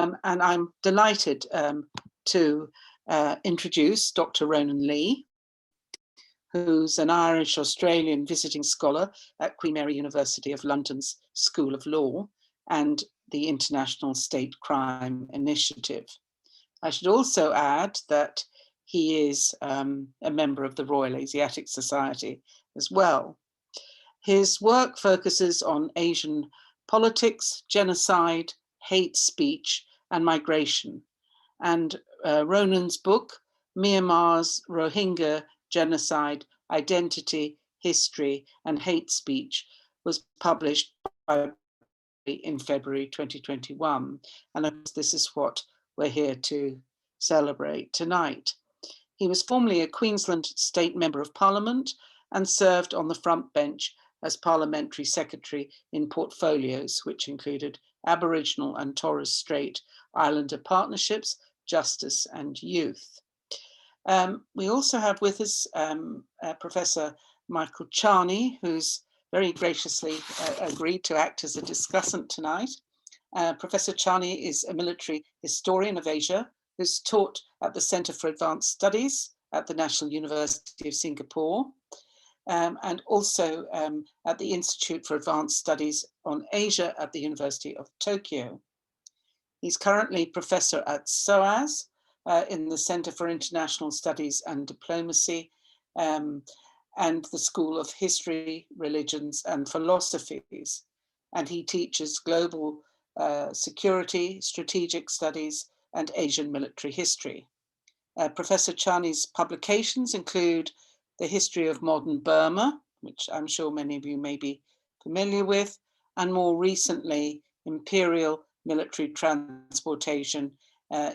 And I'm delighted to introduce Dr. Ronan Lee, who's an Irish-Australian visiting scholar at Queen Mary University of London's School of Law and the International State Crime Initiative. I should also add that he is a member of the Royal Asiatic Society as well. His work focuses on Asian politics, genocide, hate speech, and migration. And Ronan's book, Myanmar's Rohingya Genocide, Identity, History, and Hate Speech, was published in February 2021. And this is what we're here to celebrate tonight. He was formerly a Queensland State Member of Parliament and served on the front bench as Parliamentary Secretary in portfolios, which included Aboriginal and Torres Strait Islander partnerships, justice and youth. We also have with us Professor Michael Charney, who's very graciously agreed to act as a discussant tonight. Professor Charney is a military historian of Asia who's taught at the Centre for Advanced Studies at the National University of Singapore, and also at the Institute for Advanced Studies on Asia at the University of Tokyo. He's currently professor at SOAS in the Centre for International Studies and Diplomacy and the School of History, Religions and Philosophies. And he teaches global security, strategic studies and Asian military history. Professor Charney's publications include The History of Modern Burma, which I'm sure many of you may be familiar with, and more recently, Imperial Military Transportation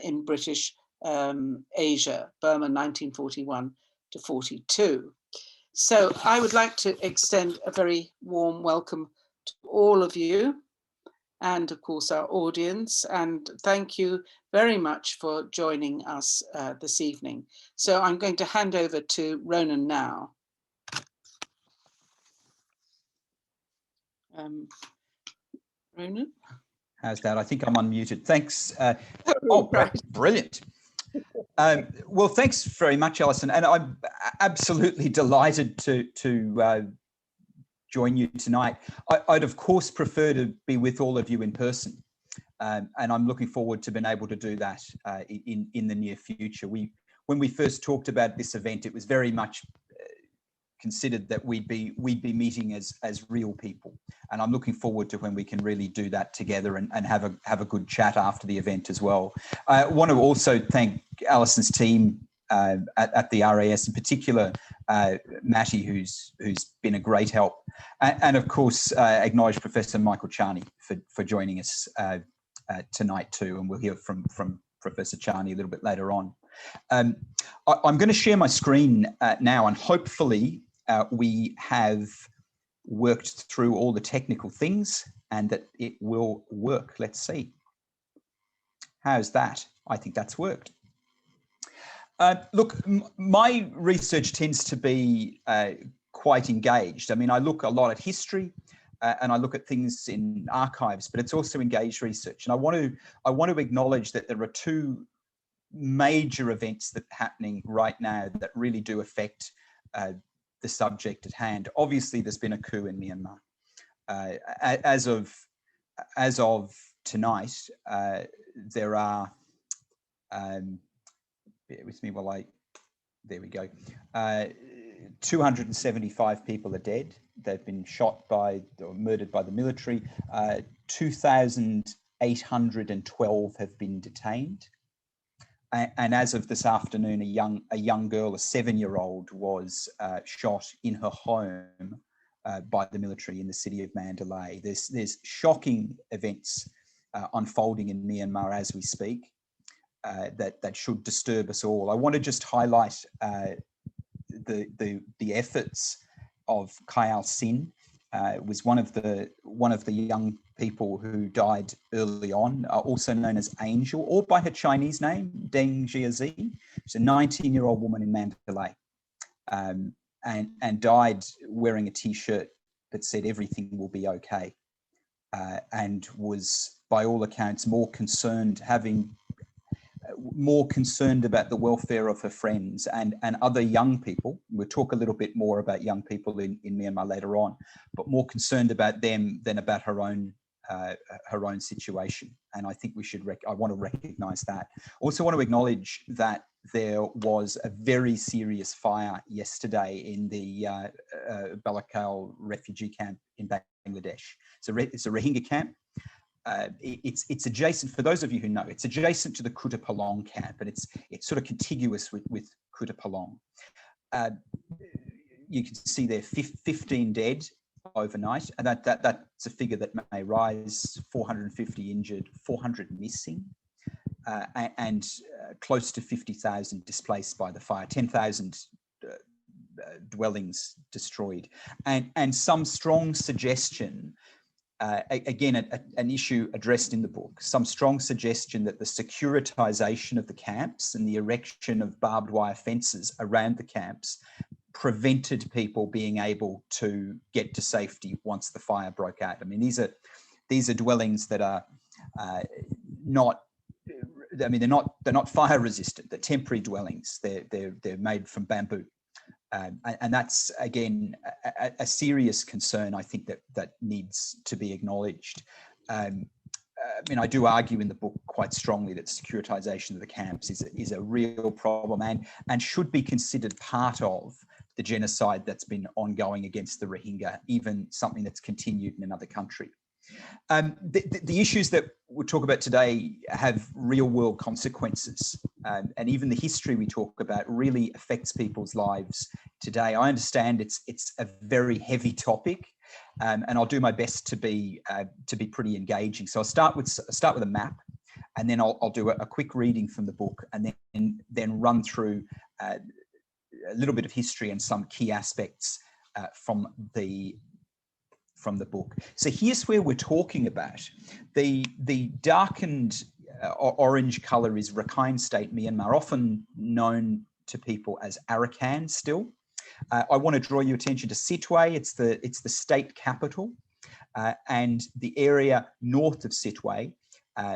in British Asia, Burma 1941 to 42. So I would like to extend a very warm welcome to all of you and of course our audience, and thank you very much for joining us this evening. So I'm going to hand over to Ronan now. Ronan? How's that? I think I'm unmuted. Thanks. Oh, right. Brilliant. Well, thanks very much, Alison. And I'm absolutely delighted to join you tonight. I'd of course prefer to be with all of you in person. And I'm looking forward to being able to do that in the near future. When we first talked about this event, it was very much considered that we'd be meeting as real people, and I'm looking forward to when we can really do that together and have a good chat after the event as well. I want to also thank Alison's team at the RAS, in particular Matty, who's been a great help, and of course acknowledge Professor Michael Charney for joining us tonight too, and we'll hear from Professor Charney a little bit later on. I'm going to share my screen now, and hopefully we have worked through all the technical things and that it will work. Let's see. How's that? I think that's worked. Look, my research tends to be quite engaged. I mean, I look a lot at history and I look at things in archives, but it's also engaged research. And I want to acknowledge that there are two major events that are happening right now that really do affect the subject at hand. Obviously, there's been a coup in Myanmar. As of tonight, there are, bear with me while there we go. 275 people are dead. They've been shot by or murdered by the military. 2,812 have been detained. And as of this afternoon, a young girl, a 7-year-old, was shot in her home by the military in the city of Mandalay. There's shocking events unfolding in Myanmar as we speak that should disturb us all. I want to just highlight the efforts of Kayal Sin. Was one of the young people who died early on, also known as Angel, or by her Chinese name, Deng Jiazi. She's a 19-year-old woman in Mandalay, and died wearing a T-shirt that said "Everything will be okay," and was by all accounts, more concerned about the welfare of her friends and other young people. We'll talk a little bit more about young people in Myanmar later on, but more concerned about them than about her own situation. And I think I want to recognize that. Also want to acknowledge that there was a very serious fire yesterday in the Balakal refugee camp in Bangladesh. It's a Rohingya camp. It's adjacent, for those of you who know, it's adjacent to the Kuta Palong camp, and it's sort of contiguous with Kuta Palong. You can see there 15 dead overnight, and that's a figure that may rise. 450 injured, 400 missing, and close to 50,000 displaced by the fire, 10,000 dwellings destroyed, and some strong suggestion. Again, an issue addressed in the book, some strong suggestion that the securitization of the camps and the erection of barbed wire fences around the camps prevented people being able to get to safety once the fire broke out. I mean, these are dwellings that are not. I mean, they're not fire resistant. They're temporary dwellings. They're made from bamboo. And that's, again, a serious concern, I think, that needs to be acknowledged. I mean, I do argue in the book quite strongly that securitization of the camps is a real problem and should be considered part of the genocide that's been ongoing against the Rohingya, even something that's continued in another country. The issues that we'll talk about today have real world consequences, and even the history we talk about really affects people's lives today. I understand it's a very heavy topic, and I'll do my best to be pretty engaging. So I'll start with a map, and then I'll do a quick reading from the book, and then run through a little bit of history and some key aspects from the book. So here's where we're talking about. The darkened orange color is Rakhine State, Myanmar, often known to people as Arakan still. I want to draw your attention to Sittwe. It's the state capital, and the area north of Sittwe,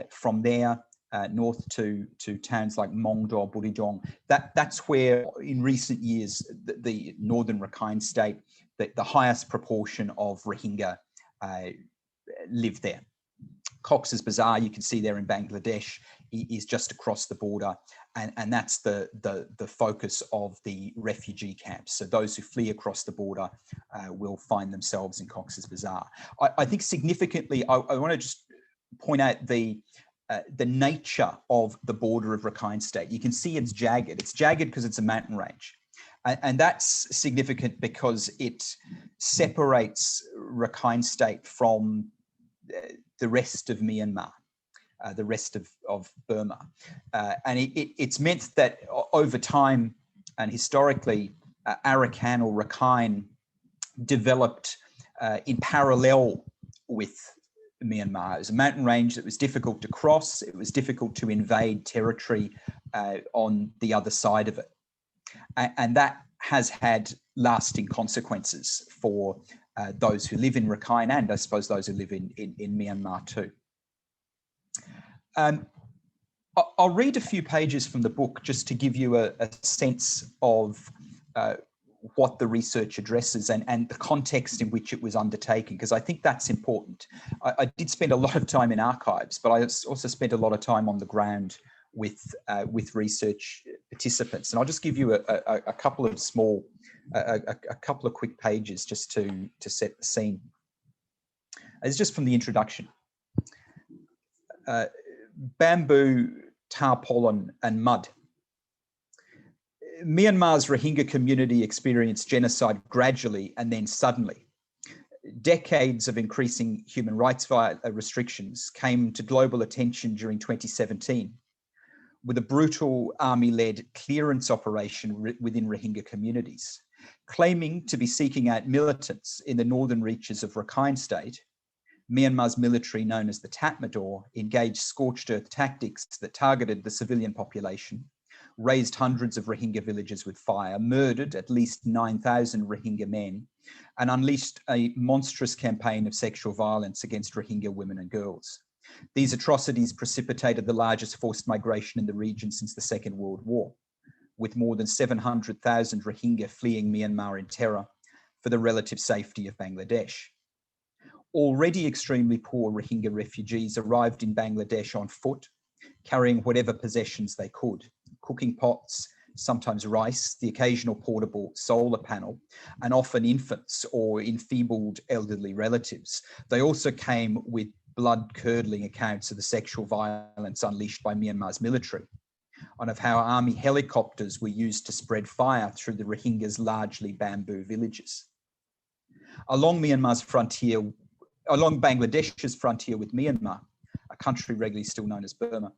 from there north to towns like Mongdo, Buridong. That's where in recent years the northern Rakhine State, the highest proportion of Rohingya live there. Cox's Bazar, you can see there in Bangladesh, is just across the border, and that's the focus of the refugee camps. So those who flee across the border will find themselves in Cox's Bazar. I think significantly, I want to just point out the nature of the border of Rakhine State. You can see it's jagged. It's jagged because it's a mountain range. And that's significant because it separates Rakhine State from the rest of Myanmar, the rest of Burma. And it's meant that over time and historically, Arakan or Rakhine developed in parallel with Myanmar. It was a mountain range that was difficult to cross. It was difficult to invade territory on the other side of it. And that has had lasting consequences for those who live in Rakhine and I suppose those who live in Myanmar too. I'll read a few pages from the book just to give you a sense of what the research addresses and the context in which it was undertaken, because I think that's important. I did spend a lot of time in archives, but I also spent a lot of time on the ground with research participants, and I'll just give you a couple of small, a couple of quick pages just to set the scene. It's just from the introduction. Bamboo, tarpaulin, and mud. Myanmar's Rohingya community experienced genocide gradually and then suddenly. Decades of increasing human rights restrictions came to global attention during 2017 with a brutal army-led clearance operation within Rohingya communities. Claiming to be seeking out militants in the northern reaches of Rakhine State, Myanmar's military, known as the Tatmadaw, engaged scorched earth tactics that targeted the civilian population, razed hundreds of Rohingya villages with fire, murdered at least 9,000 Rohingya men, and unleashed a monstrous campaign of sexual violence against Rohingya women and girls. These atrocities precipitated the largest forced migration in the region since the Second World War, with more than 700,000 Rohingya fleeing Myanmar in terror for the relative safety of Bangladesh. Already extremely poor Rohingya refugees arrived in Bangladesh on foot, carrying whatever possessions they could: cooking pots, sometimes rice, the occasional portable solar panel, and often infants or enfeebled elderly relatives. They also came with blood-curdling accounts of the sexual violence unleashed by Myanmar's military, and of how army helicopters were used to spread fire through the Rohingyas' largely bamboo villages. Along Bangladesh's frontier with Myanmar, a country regularly still known as Burma,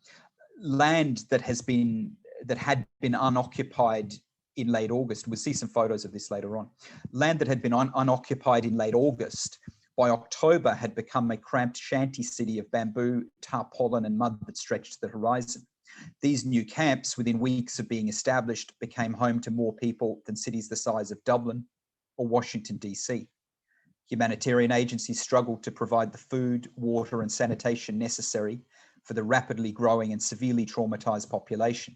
land that had been unoccupied in late August, we'll see some photos of this later on, land that had been unoccupied in late August, by October had become a cramped shanty city of bamboo, tarpaulin and mud that stretched to the horizon. These new camps, within weeks of being established, became home to more people than cities the size of Dublin or Washington, DC. Humanitarian agencies struggled to provide the food, water and sanitation necessary for the rapidly growing and severely traumatized population.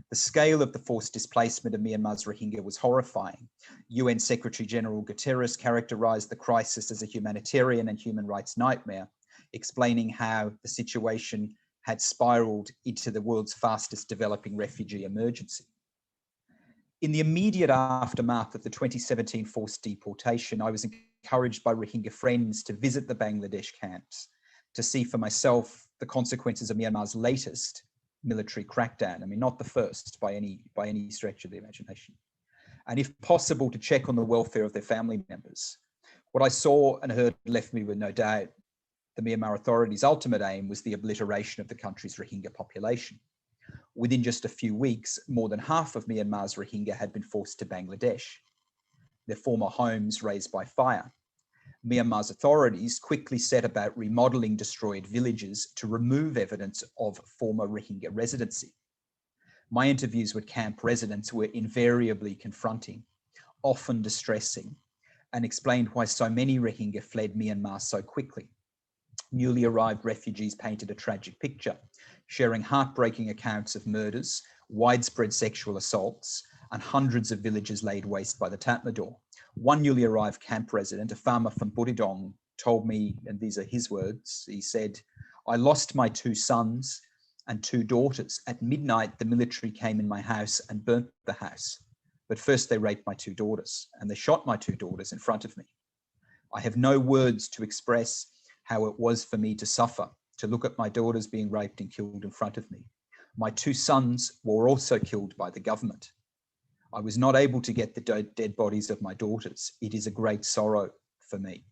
The scale of the forced displacement of Myanmar's Rohingya was horrifying. UN Secretary General Guterres characterized the crisis as a humanitarian and human rights nightmare, explaining how the situation had spiraled into the world's fastest developing refugee emergency. In the immediate aftermath of the 2017 forced deportation, I was encouraged by Rohingya friends to visit the Bangladesh camps to see for myself the consequences of Myanmar's latest military crackdown. I mean, not the first by any stretch of the imagination. And if possible, to check on the welfare of their family members. What I saw and heard left me with no doubt the Myanmar authorities' ultimate aim was the obliteration of the country's Rohingya population. Within just a few weeks, more than half of Myanmar's Rohingya had been forced to Bangladesh, their former homes razed by fire. Myanmar's authorities quickly set about remodeling destroyed villages to remove evidence of former Rohingya residency. My interviews with camp residents were invariably confronting, often distressing, and explained why so many Rohingya fled Myanmar so quickly. Newly arrived refugees painted a tragic picture, sharing heartbreaking accounts of murders, widespread sexual assaults, and hundreds of villages laid waste by the Tatmadaw. One newly arrived camp resident, a farmer from Buridong, told me, and these are his words, he said, "I lost my 2 sons and 2 daughters. At midnight, the military came in my house and burnt the house. But first they raped my 2 daughters and they shot my 2 daughters in front of me. I have no words to express how it was for me to suffer, to look at my daughters being raped and killed in front of me. My 2 sons were also killed by the government. I was not able to get the dead bodies of my daughters. It is a great sorrow for me."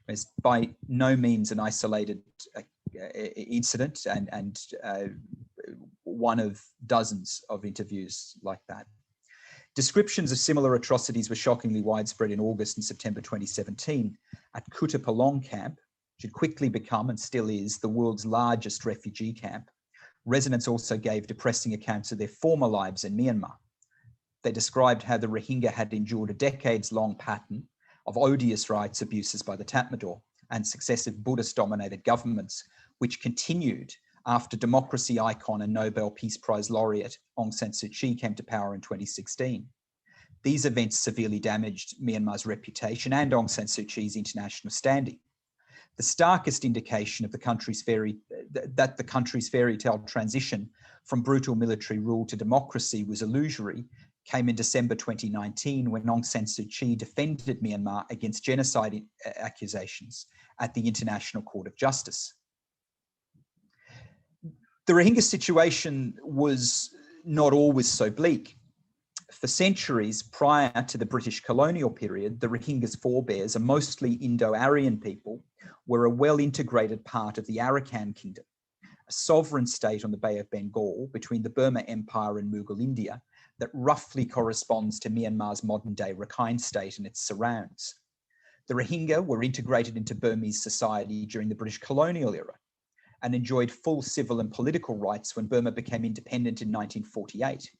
It's by no means an isolated incident and one of dozens of interviews like that. Descriptions of similar atrocities were shockingly widespread in August and September 2017 at Kutupalong camp, which had quickly become and still is the world's largest refugee camp. Residents also gave depressing accounts of their former lives in Myanmar. They described how the Rohingya had endured a decades-long pattern of odious rights abuses by the Tatmadaw and successive Buddhist-dominated governments, which continued after democracy icon and Nobel Peace Prize laureate Aung San Suu Kyi came to power in 2016. These events severely damaged Myanmar's reputation and Aung San Suu Kyi's international standing. The starkest indication of the country's fairy tale transition from brutal military rule to democracy was illusory came in December 2019 when Aung San Suu Kyi defended Myanmar against genocide accusations at the International Court of Justice. The Rohingya situation was not always so bleak. For centuries prior to the British colonial period, the Rohingya's forebears, a mostly Indo-Aryan people, were a well-integrated part of the Arakan Kingdom, a sovereign state on the Bay of Bengal between the Burma Empire and Mughal India that roughly corresponds to Myanmar's modern-day Rakhine state and its surrounds. The Rohingya were integrated into Burmese society during the British colonial era and enjoyed full civil and political rights when Burma became independent in 1948.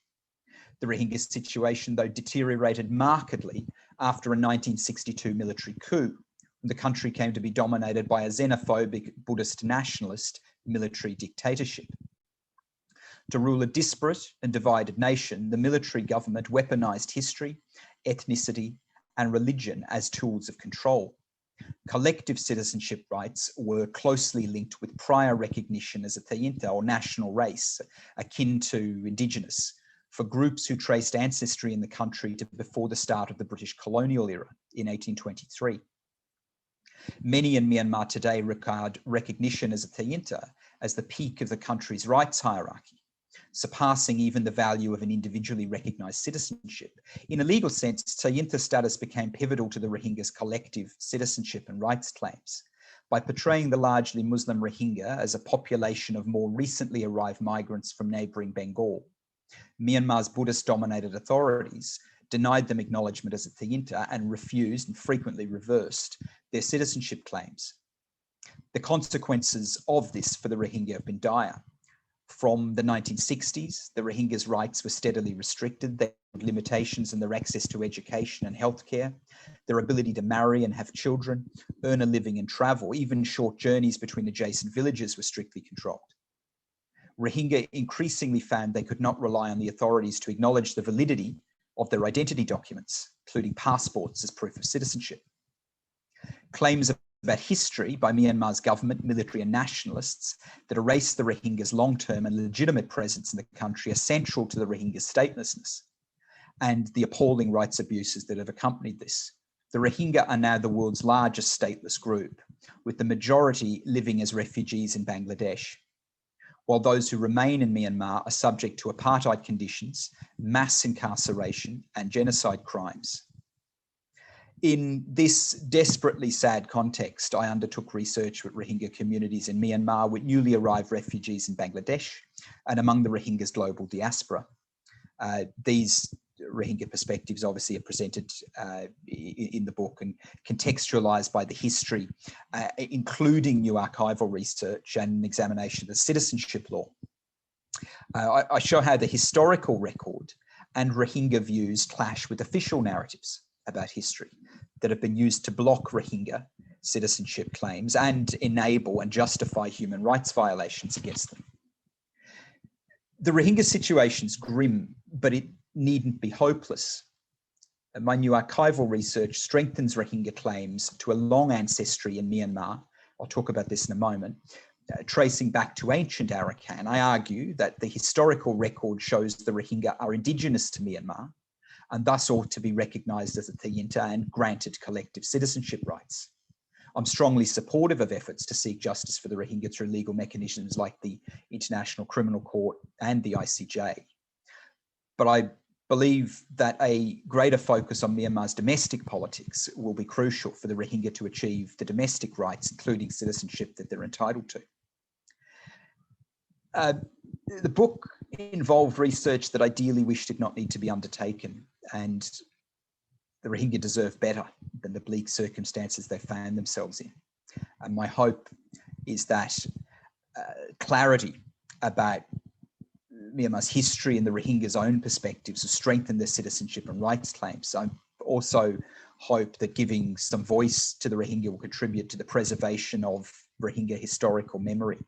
The Rohingya situation, though, deteriorated markedly after a 1962 military coup, the country came to be dominated by a xenophobic Buddhist nationalist military dictatorship. To rule a disparate and divided nation, the military government weaponized history, ethnicity, and religion as tools of control. Collective citizenship rights were closely linked with prior recognition as a Tayinta or national race, akin to Indigenous, for groups who traced ancestry in the country to before the start of the British colonial era in 1823. Many in Myanmar today regard recognition as a Tayinta as the peak of the country's rights hierarchy, surpassing even the value of an individually recognised citizenship. In a legal sense, Tayinta status became pivotal to the Rohingya's collective citizenship and rights claims. By portraying the largely Muslim Rohingya as a population of more recently arrived migrants from neighbouring Bengal, Myanmar's Buddhist-dominated authorities denied them acknowledgement as a Tayinta and refused and frequently reversed their citizenship claims. The consequences of this for the Rohingya have been dire. From the 1960s, the Rohingya's rights were steadily restricted. They had limitations in their access to education and healthcare, their ability to marry and have children, earn a living and travel. Even short journeys between adjacent villages were strictly controlled. Rohingya increasingly found they could not rely on the authorities to acknowledge the validity of their identity documents, including passports as proof of citizenship. Claims about history by Myanmar's government, military and nationalists that erase the Rohingya's long-term and legitimate presence in the country are central to the Rohingya's statelessness and the appalling rights abuses that have accompanied this. The Rohingya are now the world's largest stateless group, with the majority living as refugees in Bangladesh, while those who remain in Myanmar are subject to apartheid conditions, mass incarceration and genocide crimes. In this desperately sad context, I undertook research with Rohingya communities in Myanmar with newly arrived refugees in Bangladesh and among the Rohingya's global diaspora. These Rohingya perspectives obviously are presented in the book and contextualised by the history, including new archival research and an examination of the citizenship law. I show how the historical record and Rohingya views clash with official narratives about history that have been used to block Rohingya citizenship claims and enable and justify human rights violations against them. The Rohingya situation is grim, but it needn't be hopeless. My new archival research strengthens Rohingya claims to a long ancestry in Myanmar. I'll talk about this in a moment. Tracing back to ancient Arakan, I argue that the historical record shows the Rohingya are indigenous to Myanmar and thus ought to be recognised as a Tayinta and granted collective citizenship rights. I'm strongly supportive of efforts to seek justice for the Rohingya through legal mechanisms like the International Criminal Court and the ICJ. But I believe that a greater focus on Myanmar's domestic politics will be crucial for the Rohingya to achieve the domestic rights, including citizenship, that they're entitled to. The book involved research that ideally wish did not need to be undertaken, and the Rohingya deserve better than the bleak circumstances they found themselves in. And my hope is that clarity about Myanmar's history and the Rohingya's own perspectives will strengthen their citizenship and rights claims. I also hope that giving some voice to the Rohingya will contribute to the preservation of Rohingya historical memory,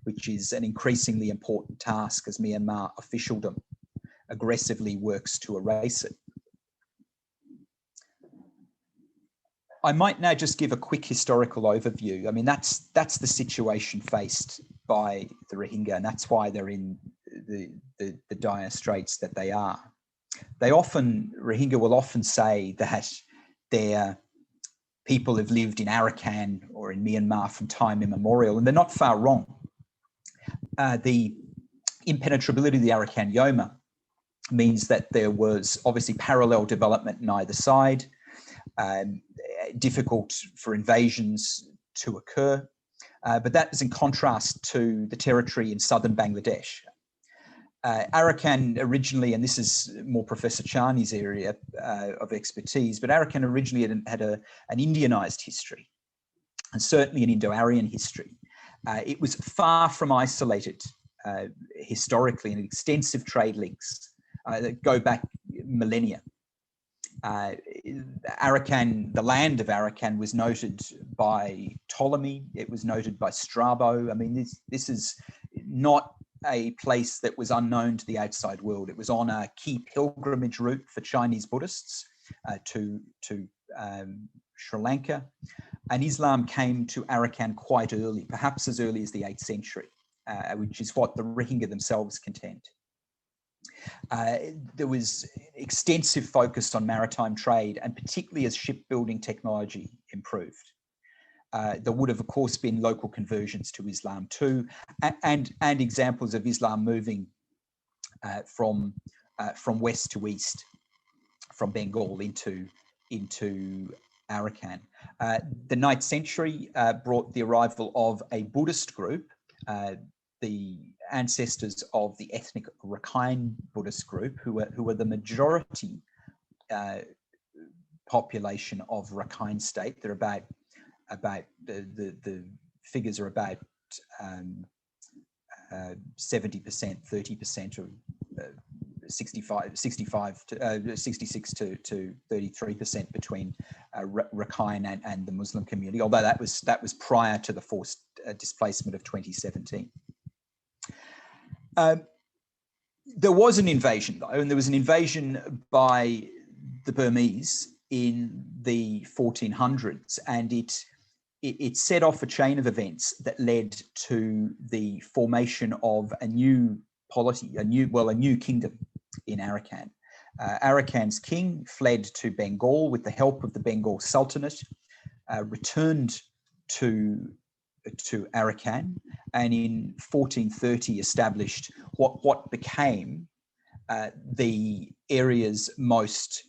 which is an increasingly important task as Myanmar officialdom aggressively works to erase it. I might now just give a quick historical overview. I mean, that's the situation faced by the Rohingya, and that's why they're in the dire straits that they are. Rohingya will often say that their people have lived in Arakan or in Myanmar from time immemorial, and they're not far wrong. The impenetrability of the Arakan Yoma means that there was obviously parallel development on either side, difficult for invasions to occur, but that is in contrast to the territory in southern Bangladesh. Arakan originally, and this is more Professor Charney's area of expertise, but Arakan originally had an Indianized history, and certainly an Indo-Aryan history. It was far from isolated historically, and extensive trade links that go back millennia. Arakan, the land of Arakan, was noted by Ptolemy. It was noted by Strabo. I mean, this is not a place that was unknown to the outside world. It was on a key pilgrimage route for Chinese Buddhists to Sri Lanka, and Islam came to Arakan quite early, perhaps as early as the 8th century, which is what the Rohingya themselves contend. There was extensive focus on maritime trade, and particularly as shipbuilding technology improved. There would have, of course, been local conversions to Islam too, and examples of Islam moving from west to east, from Bengal into Arakan. The 9th century brought the arrival of a Buddhist group, the ancestors of the ethnic Rakhine Buddhist group, who were the majority population of Rakhine state. They're about the figures are about 70%, 30%, or 66 to 33% between Rakhine and the Muslim community, although that was prior to the forced displacement of 2017. There was an invasion, though, and there was an invasion by the Burmese in the 1400s, and it set off a chain of events that led to the formation of a new polity, a new kingdom in Arakan. Arakan's king fled to Bengal with the help of the Bengal Sultanate, returned to Arakan, and in 1430 established what became the area's most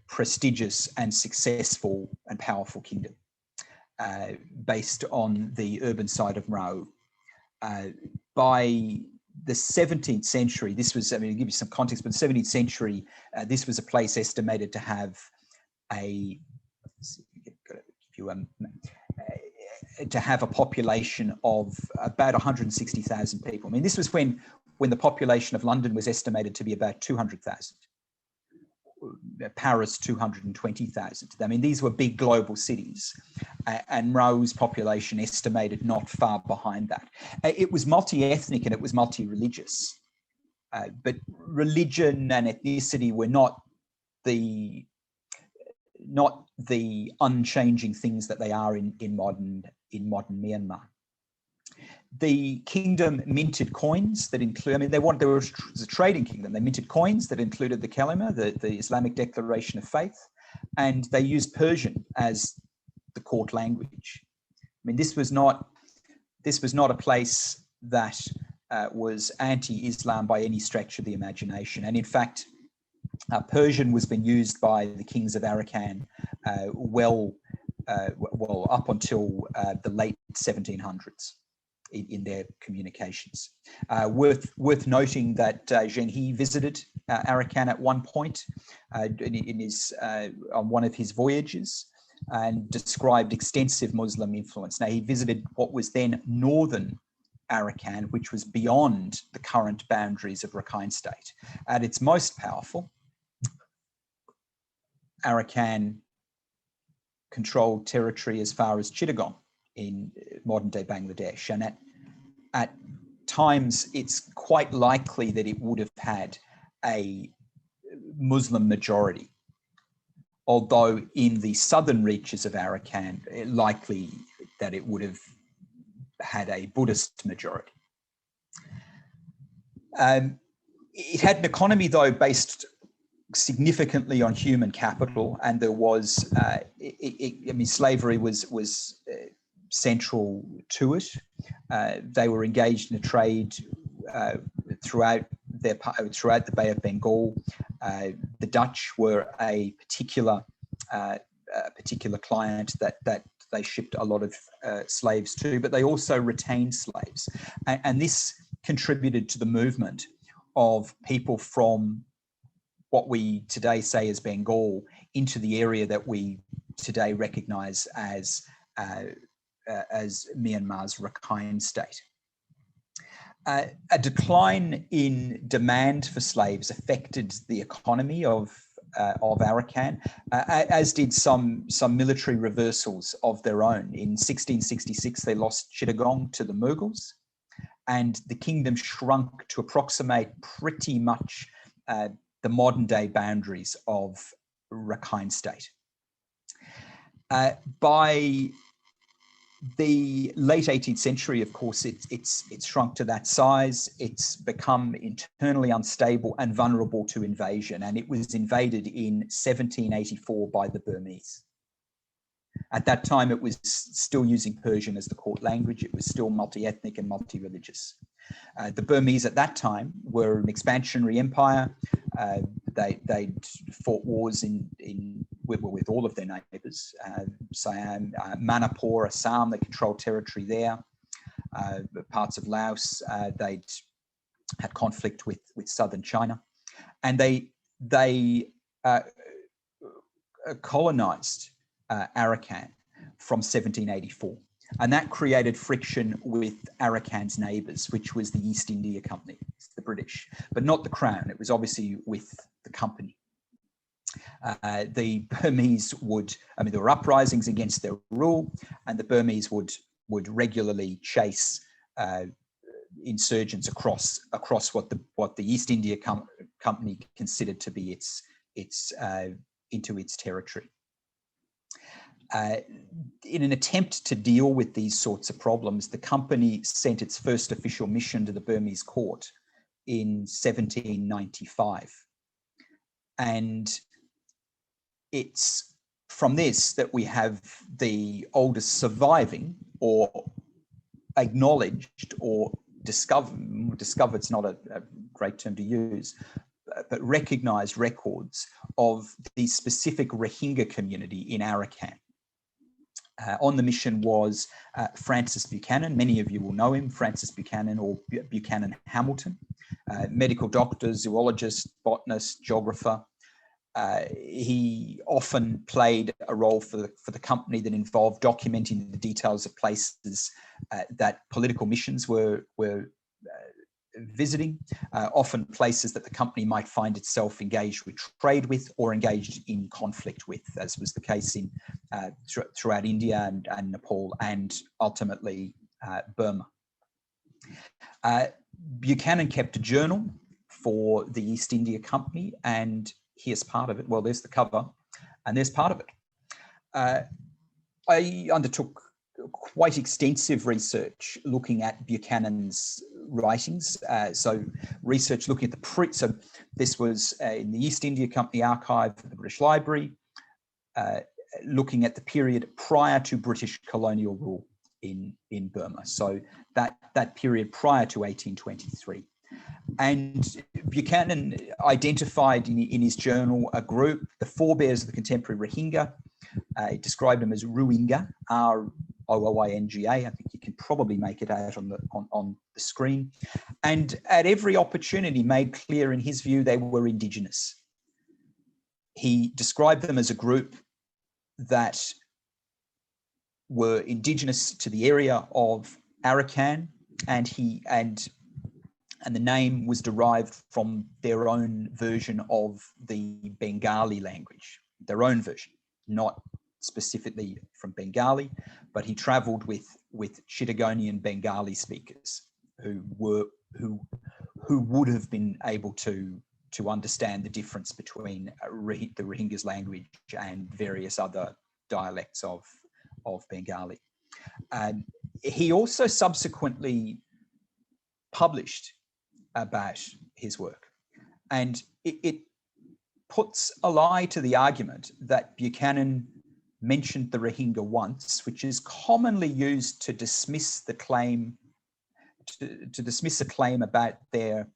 prestigious and successful and powerful kingdom, based on the urban side of Mrao. By the 17th century, this was, I mean, to give you some context, but the 17th century, this was a place estimated to have a population of about 160,000 people. I mean, this was when the population of London was estimated to be about 200,000. Paris 220,000. I mean, these were big global cities, and Mrao's population estimated not far behind that. It was multi-ethnic and it was multi-religious, but religion and ethnicity were not the unchanging things that they are in modern Myanmar. The kingdom minted coins that include, I mean, there was a trading kingdom. They minted coins that included the kalima, the Islamic declaration of faith, and they used Persian as the court language. I mean, this was not a place that was anti-Islam by any stretch of the imagination. And in fact, Persian was being used by the kings of Arakan well up until the late 1700s. In their communications. Worth noting that Zheng He visited Arakan at one point on one of his voyages, and described extensive Muslim influence. Now, he visited what was then northern Arakan, which was beyond the current boundaries of Rakhine State. At its most powerful, Arakan controlled territory as far as Chittagong in modern-day Bangladesh, and at times it's quite likely that it would have had a Muslim majority, although in the southern reaches of Arakan, likely that it would have had a Buddhist majority. It had an economy, though, based significantly on human capital, and there was, I mean, slavery was central to it. They were engaged in a trade throughout the Bay of Bengal. The Dutch were a particular client that they shipped a lot of slaves to, but they also retained slaves, and this contributed to the movement of people from what we today say as Bengal into the area that we today recognise as Myanmar's Rakhine State. A decline in demand for slaves affected the economy of Arakan, as did some military reversals of their own. In 1666, they lost Chittagong to the Mughals, and the kingdom shrunk to approximate pretty much the modern-day boundaries of Rakhine State. By the late 18th century, of course, it's shrunk to that size. It's become internally unstable and vulnerable to invasion, and it was invaded in 1784 by the Burmese. At that time, it was still using Persian as the court language. It was still multi-ethnic and multi-religious. The Burmese at that time were an expansionary empire. They'd fought wars with all of their neighbours. Siam, Manipur, Assam, they controlled territory there. Parts of Laos, they'd had conflict with southern China, and they colonised Arakan from 1784. And that created friction with Arakan's neighbours, which was the East India Company, the British, but not the Crown. It was obviously with the company. The Burmese there were uprisings against their rule, and the Burmese would regularly chase insurgents across what the East India Company considered to be into its territory. In an attempt to deal with these sorts of problems, the company sent its first official mission to the Burmese court in 1795. And it's from this that we have the oldest surviving or acknowledged or discovered's not a great term to use, but recognised records of the specific Rohingya community in Arakan. On the mission was Francis Buchanan. Many of you will know him, Francis Buchanan or Buchanan Hamilton, medical doctor, zoologist, botanist, geographer. He often played a role for the company that involved documenting the details of places that political missions were visiting, often places that the company might find itself engaged with trade with or engaged in conflict with, as was the case in throughout India and Nepal and ultimately Burma. Buchanan kept a journal for the East India Company, and here's part of it. Well, there's the cover, and there's part of it. I undertook quite extensive research looking at Buchanan's writings. So research looking at so this was in the East India Company archive of the British Library, looking at the period prior to British colonial rule in Burma. So that period prior to 1823. And Buchanan identified in his journal a group, the forebears of the contemporary Rohingya. He described them as Rohingya, R-O-O-I-N-G-A. I think you can probably make it out on the screen. And at every opportunity made clear, in his view, they were indigenous. He described them as a group that were indigenous to the area of Arakan, and the name was derived from their own version of the Bengali language, their own version, not specifically from Bengali, but he travelled with Chittagonian Bengali speakers who would have been able to understand the difference between the Rohingya's language and various other dialects of Bengali. He also subsequently published about his work, and it puts a lie to the argument that Buchanan mentioned the Rohingya once, which is commonly used to dismiss the claim, to dismiss a claim about their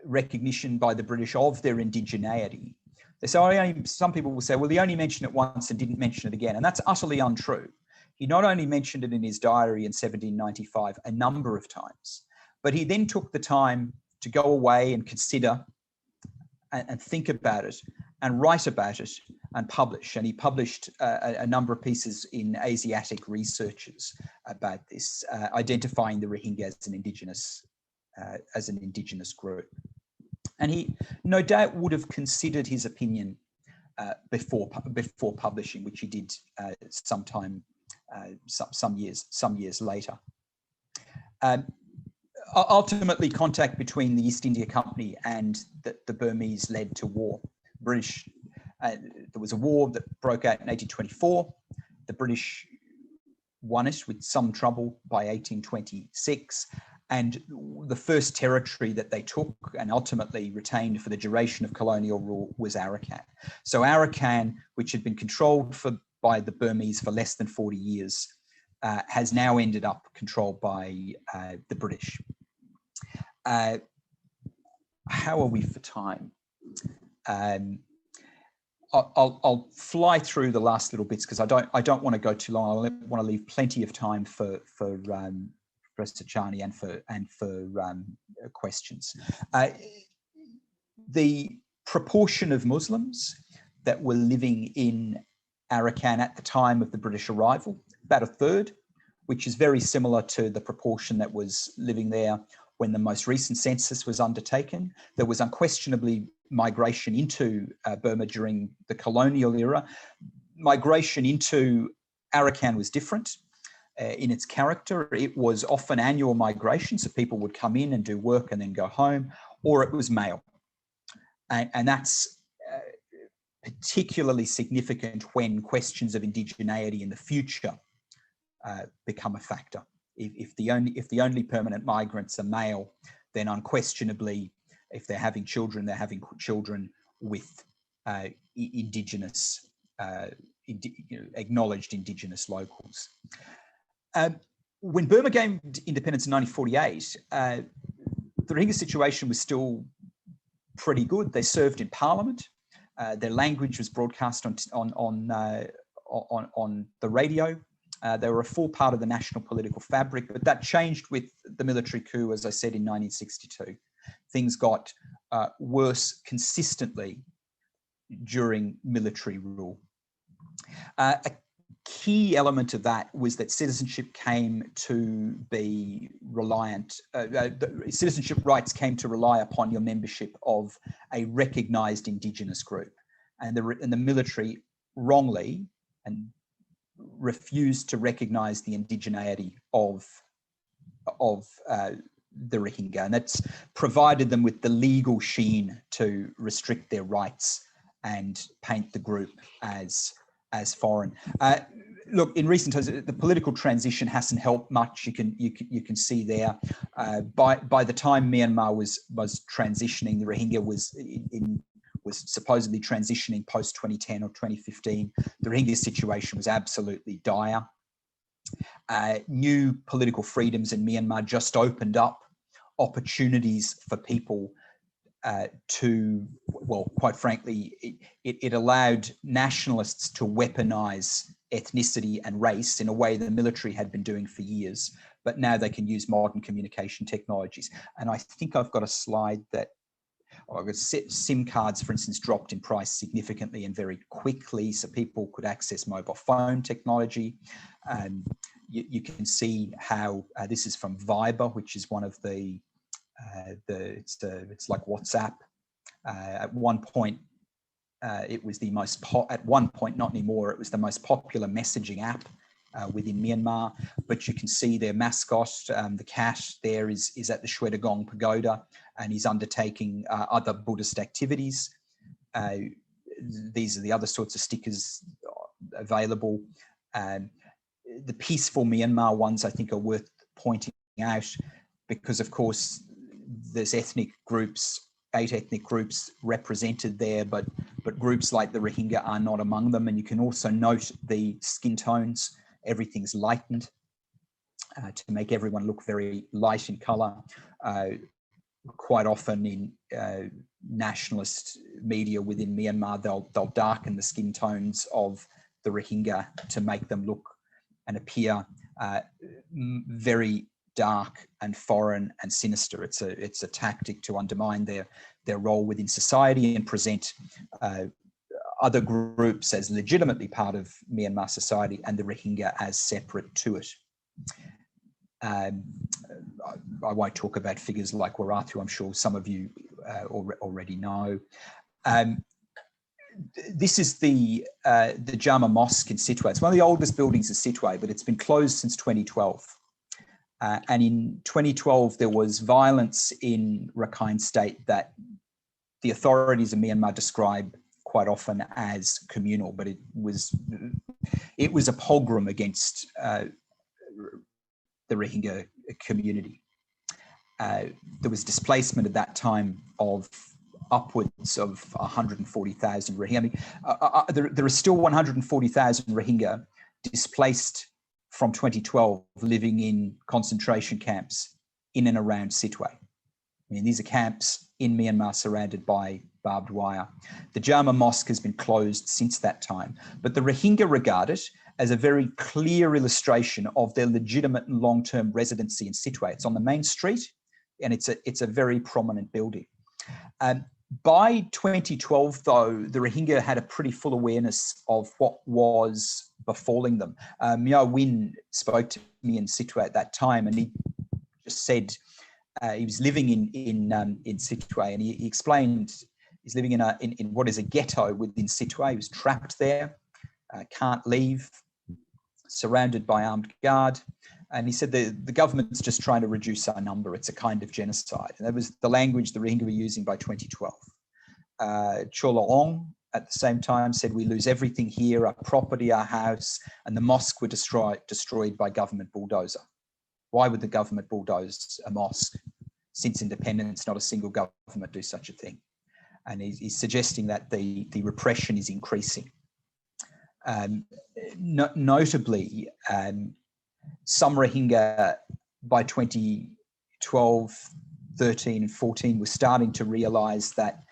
recognition by the British of their indigeneity. So some people will say, well, he only mentioned it once and didn't mention it again, and that's utterly untrue. He not only mentioned it in his diary in 1795 a number of times, but he then took the time to go away and consider and think about it and write about it and publish. And he published a number of pieces in Asiatic Researches about this, identifying the Rohingya as an indigenous group. And he no doubt would have considered his opinion before publishing, which he did sometime some years later. Ultimately, contact between the East India Company and the Burmese led to war. British, there was a war that broke out in 1824. The British won it with some trouble by 1826. And the first territory that they took and ultimately retained for the duration of colonial rule was Arakan. So Arakan, which had been controlled by the Burmese for less than 40 years, has now ended up controlled by the British. How are we for time? I'll fly through the last little bits because I don't want to go too long. I want to leave plenty of time for Professor Chani and for questions. The proportion of Muslims that were living in Arakan at the time of the British arrival, about a third, which is very similar to the proportion that was living there when the most recent census was undertaken. There was unquestionably migration into Burma during the colonial era. Migration into Arakan was different in its character. It was often annual migration, so people would come in and do work and then go home, or it was male. And that's particularly significant when questions of indigeneity in the future become a factor. If the only permanent migrants are male, then unquestionably, if they're having children with indigenous, acknowledged indigenous locals. When Burma gained independence in 1948, the Rohingya situation was still pretty good. They served in parliament. Their language was broadcast on the radio. They were a full part of the national political fabric, but that changed with the military coup, as I said, in 1962. Things got worse consistently during military rule. A key element of that was that citizenship came to be reliant, citizenship rights came to rely upon your membership of a recognised indigenous group. And the military wrongly and refused to recognise the indigeneity of the Rohingya, and that's provided them with the legal sheen to restrict their rights and paint the group as foreign. Look, in recent times, the political transition hasn't helped much. You can see there. By the time Myanmar was transitioning, the Rohingya was supposedly transitioning post 2010 or 2015. The Rohingya situation was absolutely dire. New political freedoms in Myanmar just opened up opportunities for people to, well, quite frankly, it allowed nationalists to weaponize ethnicity and race in a way the military had been doing for years, but now they can use modern communication technologies. And I think I've got a slide that, SIM cards, for instance, dropped in price significantly and very quickly, so people could access mobile phone technology. You can see how this is from Viber, which is one of it's like WhatsApp. At one point, it was the most at one point, not anymore. It was the most popular messaging app within Myanmar. But you can see their mascot, the cat, there is at the Shwedagon Pagoda, and he's undertaking other Buddhist activities. These are the other sorts of stickers available. The peaceful Myanmar ones, I think, are worth pointing out because, of course, there's 8 ethnic groups represented there, but groups like the Rohingya are not among them. And you can also note the skin tones. Everything's lightened to make everyone look very light in colour. Quite often in nationalist media within Myanmar, they'll darken the skin tones of the Rohingya to make them look and appear very dark and foreign and sinister. It's a tactic to undermine their role within society and present other groups as legitimately part of Myanmar society and the Rohingya as separate to it. I won't talk about figures like Warathu. I'm sure some of you already know. This is the Jama Mosque in Sittwe. It's one of the oldest buildings in Sittwe, but it's been closed since 2012. And in 2012, there was violence in Rakhine State that the authorities of Myanmar describe quite often as communal, but it was a pogrom against the Rohingya community. There was displacement at that time of upwards of 140,000 Rohingya. I mean, there are still 140,000 Rohingya displaced from 2012 living in concentration camps in and around Sittwe. I mean, these are camps in Myanmar surrounded by barbed wire. The Jama Mosque has been closed since that time, but the Rohingya regard it as a very clear illustration of their legitimate and long-term residency in Sittwe. It's on the main street, and it's a very prominent building. By 2012, though, the Rohingya had a pretty full awareness of what was befalling them. Myo Win spoke to me in Sittwe at that time, and he just said he was living in Sittwe, and he explained he's living in what is a ghetto within Sittwe. He was trapped there, can't leave, surrounded by armed guard. And he said the government's just trying to reduce our number. It's a kind of genocide. And that was the language the Rohingya were using by 2012. Chola Ong, at the same time, said we lose everything here, our property, our house, and the mosque were destroyed by government bulldozer. Why would the government bulldoze a mosque? Since independence, not a single government do such a thing. And he's suggesting that the repression is increasing. Notably, some Rohingya by 2012, 13 and 14 were starting to realise that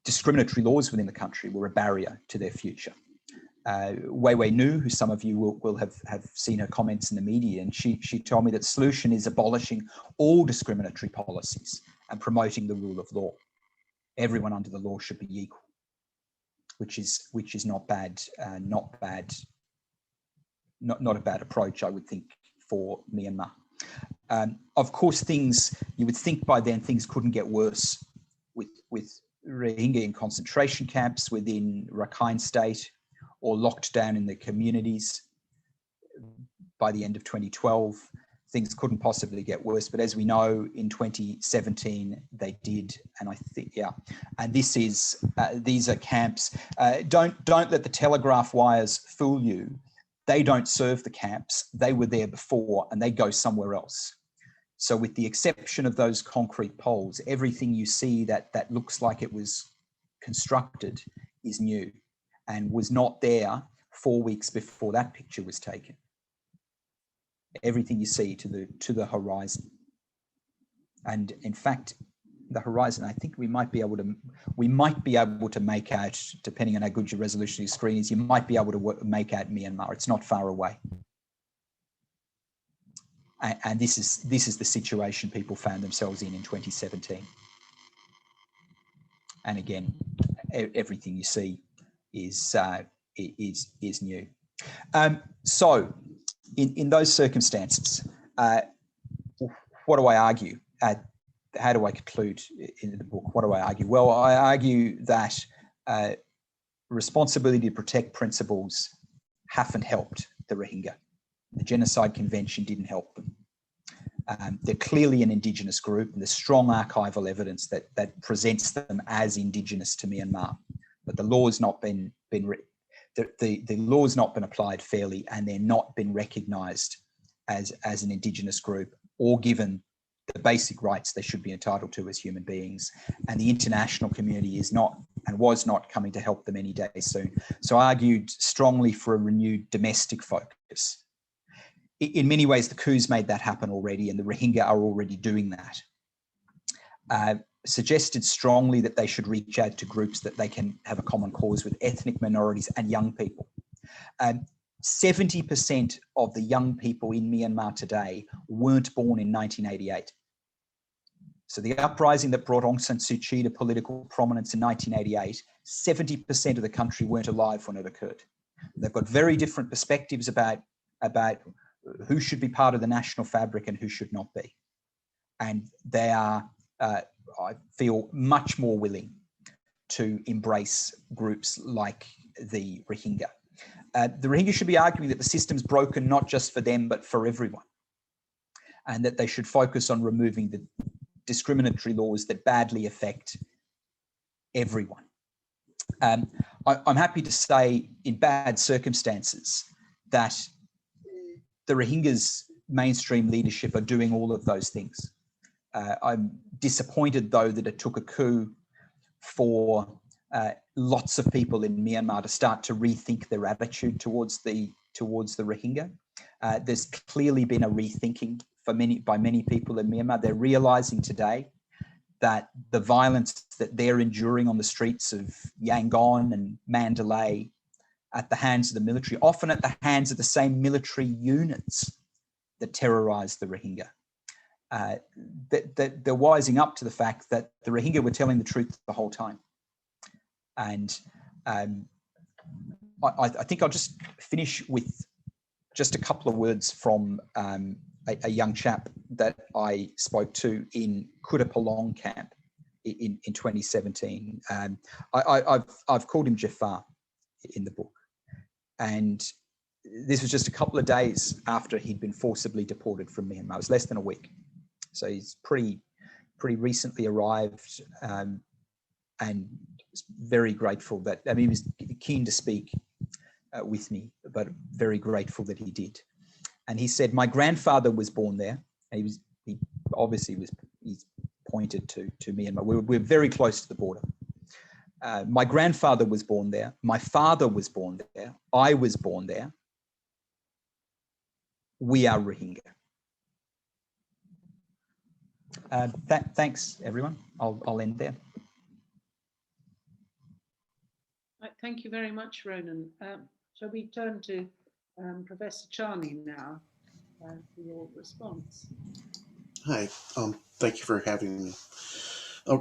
discriminatory laws within the country were a barrier to their future. Wei Wei Nu, who some of you will have seen her comments in the media, and she told me that the solution is abolishing all discriminatory policies and promoting the rule of law. Everyone under the law should be equal, which is not bad, not a bad approach, I would think, for Myanmar. Of course, you would think by then things couldn't get worse with Rohingya in concentration camps within Rakhine State or locked down in the communities. By the end of 2012, things couldn't possibly get worse. But as we know, in 2017, they did. And I think, yeah, and these are camps. Don't let the telegraph wires fool you. They don't serve the camps. They were there before and they go somewhere else. So with the exception of those concrete poles, everything you see that looks like it was constructed is new and was not there 4 weeks before that picture was taken. Everything you see to the horizon. And in fact, the horizon, I think we might be able to make out, depending on how good your resolution of your screen is, you might be able to make out Myanmar. It's not far away. And this is the situation people found themselves in 2017. And again, everything you see is new. So in those circumstances, what do I argue? How do I conclude in the book? What do I argue? Well, I argue that responsibility to protect principles haven't helped the Rohingya. The Genocide Convention didn't help them. They're clearly an Indigenous group, and there's strong archival evidence that presents them as Indigenous to Myanmar. But the law's not been the law's not been applied fairly, and they're not been recognised as an Indigenous group or given the basic rights they should be entitled to as human beings. And the international community is not and was not coming to help them any day soon. So I argued strongly for a renewed domestic focus. In many ways, the coup's made that happen already, and the Rohingya are already doing that. Suggested strongly that they should reach out to groups that they can have a common cause with, ethnic minorities and young people. 70% of the young people in Myanmar today weren't born in 1988. So the uprising that brought Aung San Suu Kyi to political prominence in 1988, 70% of the country weren't alive when it occurred. They've got very different perspectives about who should be part of the national fabric and who should not be. And they are I feel much more willing to embrace groups like the Rohingya. The Rohingya should be arguing that the system's broken not just for them, but for everyone, and that they should focus on removing the discriminatory laws that badly affect everyone. I'm happy to say, in bad circumstances, that the Rohingya's mainstream leadership are doing all of those things. I'm disappointed, though, that it took a coup for lots of people in Myanmar to start to rethink their attitude towards the Rohingya. There's clearly been a rethinking by many people in Myanmar. They're realizing today that the violence that they're enduring on the streets of Yangon and Mandalay at the hands of the military, often at the hands of the same military units that terrorize the Rohingya, that they're wising up to the fact that the Rohingya were telling the truth the whole time. And I think I'll just finish with just a couple of words from a young chap that I spoke to in Kutupalong camp in 2017. I've called him Jafar in the book. And this was just a couple of days after he'd been forcibly deported from Myanmar. It was less than a week. So he's pretty recently arrived, and very grateful that, I mean, he was keen to speak with me, but very grateful that he did. And he said, my grandfather was born there. And he obviously he's pointed to Myanmar. We're very close to the border. My grandfather was born there. My father was born there. I was born there. We are Rohingya. Thanks, everyone. I'll end there. Thank you very much, Ronan. Shall we turn to Professor Charney now for your response? Hi, thank you for having me.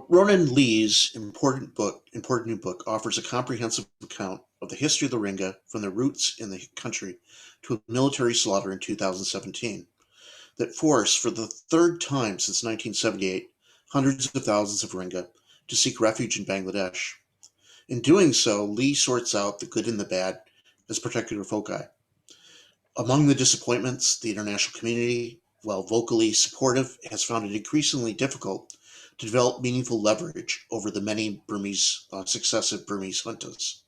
Ronan Lee's important new book offers a comprehensive account of the history of the Rohingya from their roots in the country to a military slaughter in 2017 that forced, for the third time since 1978, hundreds of thousands of Rohingya to seek refuge in Bangladesh. In doing so, Lee sorts out the good and the bad as particular foci. Among the disappointments, the international community, while vocally supportive, has found it increasingly difficult to develop meaningful leverage over the many successive Burmese juntas.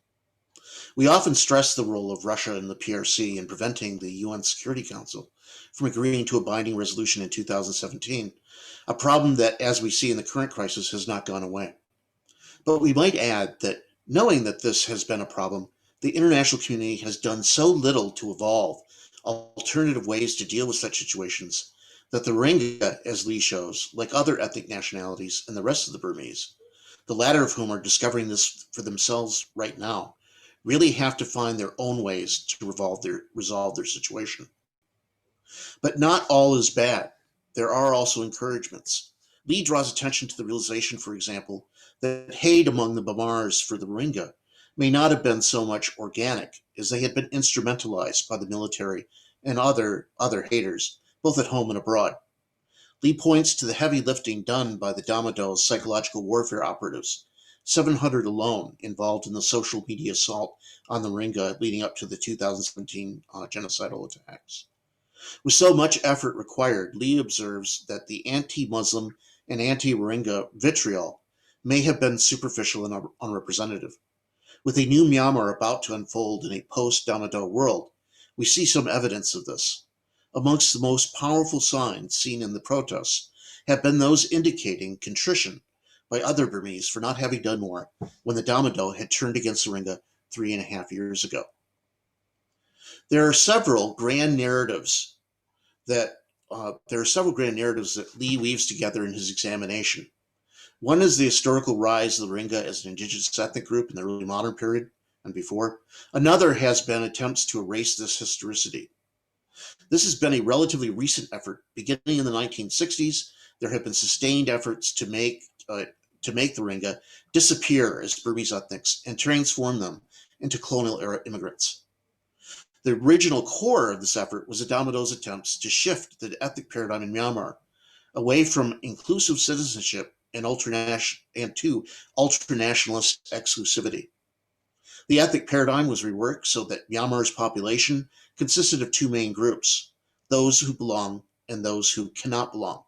We often stress the role of Russia and the PRC in preventing the UN Security Council from agreeing to a binding resolution in 2017, a problem that, as we see in the current crisis, has not gone away. But we might add that, knowing that this has been a problem, the international community has done so little to evolve alternative ways to deal with such situations that the Rohingya, as Lee shows, like other ethnic nationalities and the rest of the Burmese, the latter of whom are discovering this for themselves right now, really have to find their own ways to resolve their situation. But not all is bad. There are also encouragements. Lee draws attention to the realization, for example, that hate among the Bamars for the Rohingya may not have been so much organic as they had been instrumentalized by the military and other haters, both at home and abroad. Lee points to the heavy lifting done by the Damado's psychological warfare operatives, 700 alone involved in the social media assault on the Rohingya leading up to the 2017 genocidal attacks. With so much effort required, Lee observes that the anti-Muslim and anti-Rohingya vitriol may have been superficial and unrepresentative. With a new Myanmar about to unfold in a post-Damado world, we see some evidence of this. Amongst the most powerful signs seen in the protests have been those indicating contrition by other Burmese for not having done more when the Damado had turned against the Rohingya 3.5 years ago. There are several grand narratives that Lee weaves together in his examination. One is the historical rise of the Rohingya as an indigenous ethnic group in the early modern period and before. Another has been attempts to erase this historicity. This has been a relatively recent effort. Beginning in the 1960s, there have been sustained efforts to make the Rohingya disappear as Burmese ethnics and transform them into colonial-era immigrants. The original core of this effort was the Damado's attempts to shift the ethnic paradigm in Myanmar away from inclusive citizenship and to ultranationalist exclusivity. The ethnic paradigm was reworked so that Myanmar's population consisted of two main groups, those who belong and those who cannot belong.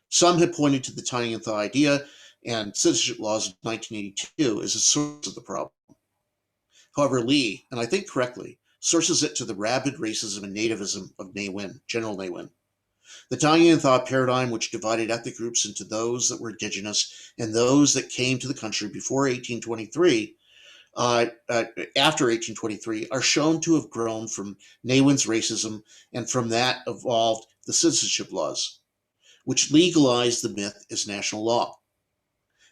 Some had pointed to the Tiny and Thaw idea and citizenship laws of 1982 as a source of the problem. However, Lee, and I think correctly, sources it to the rabid racism and nativism of Ne Win, General Ne Win. The Tiny and Thaw paradigm, which divided ethnic groups into those that were indigenous and those that came to the country before 1823, after 1823, are shown to have grown from Ne Win's racism, and from that evolved the citizenship laws, which legalized the myth as national law.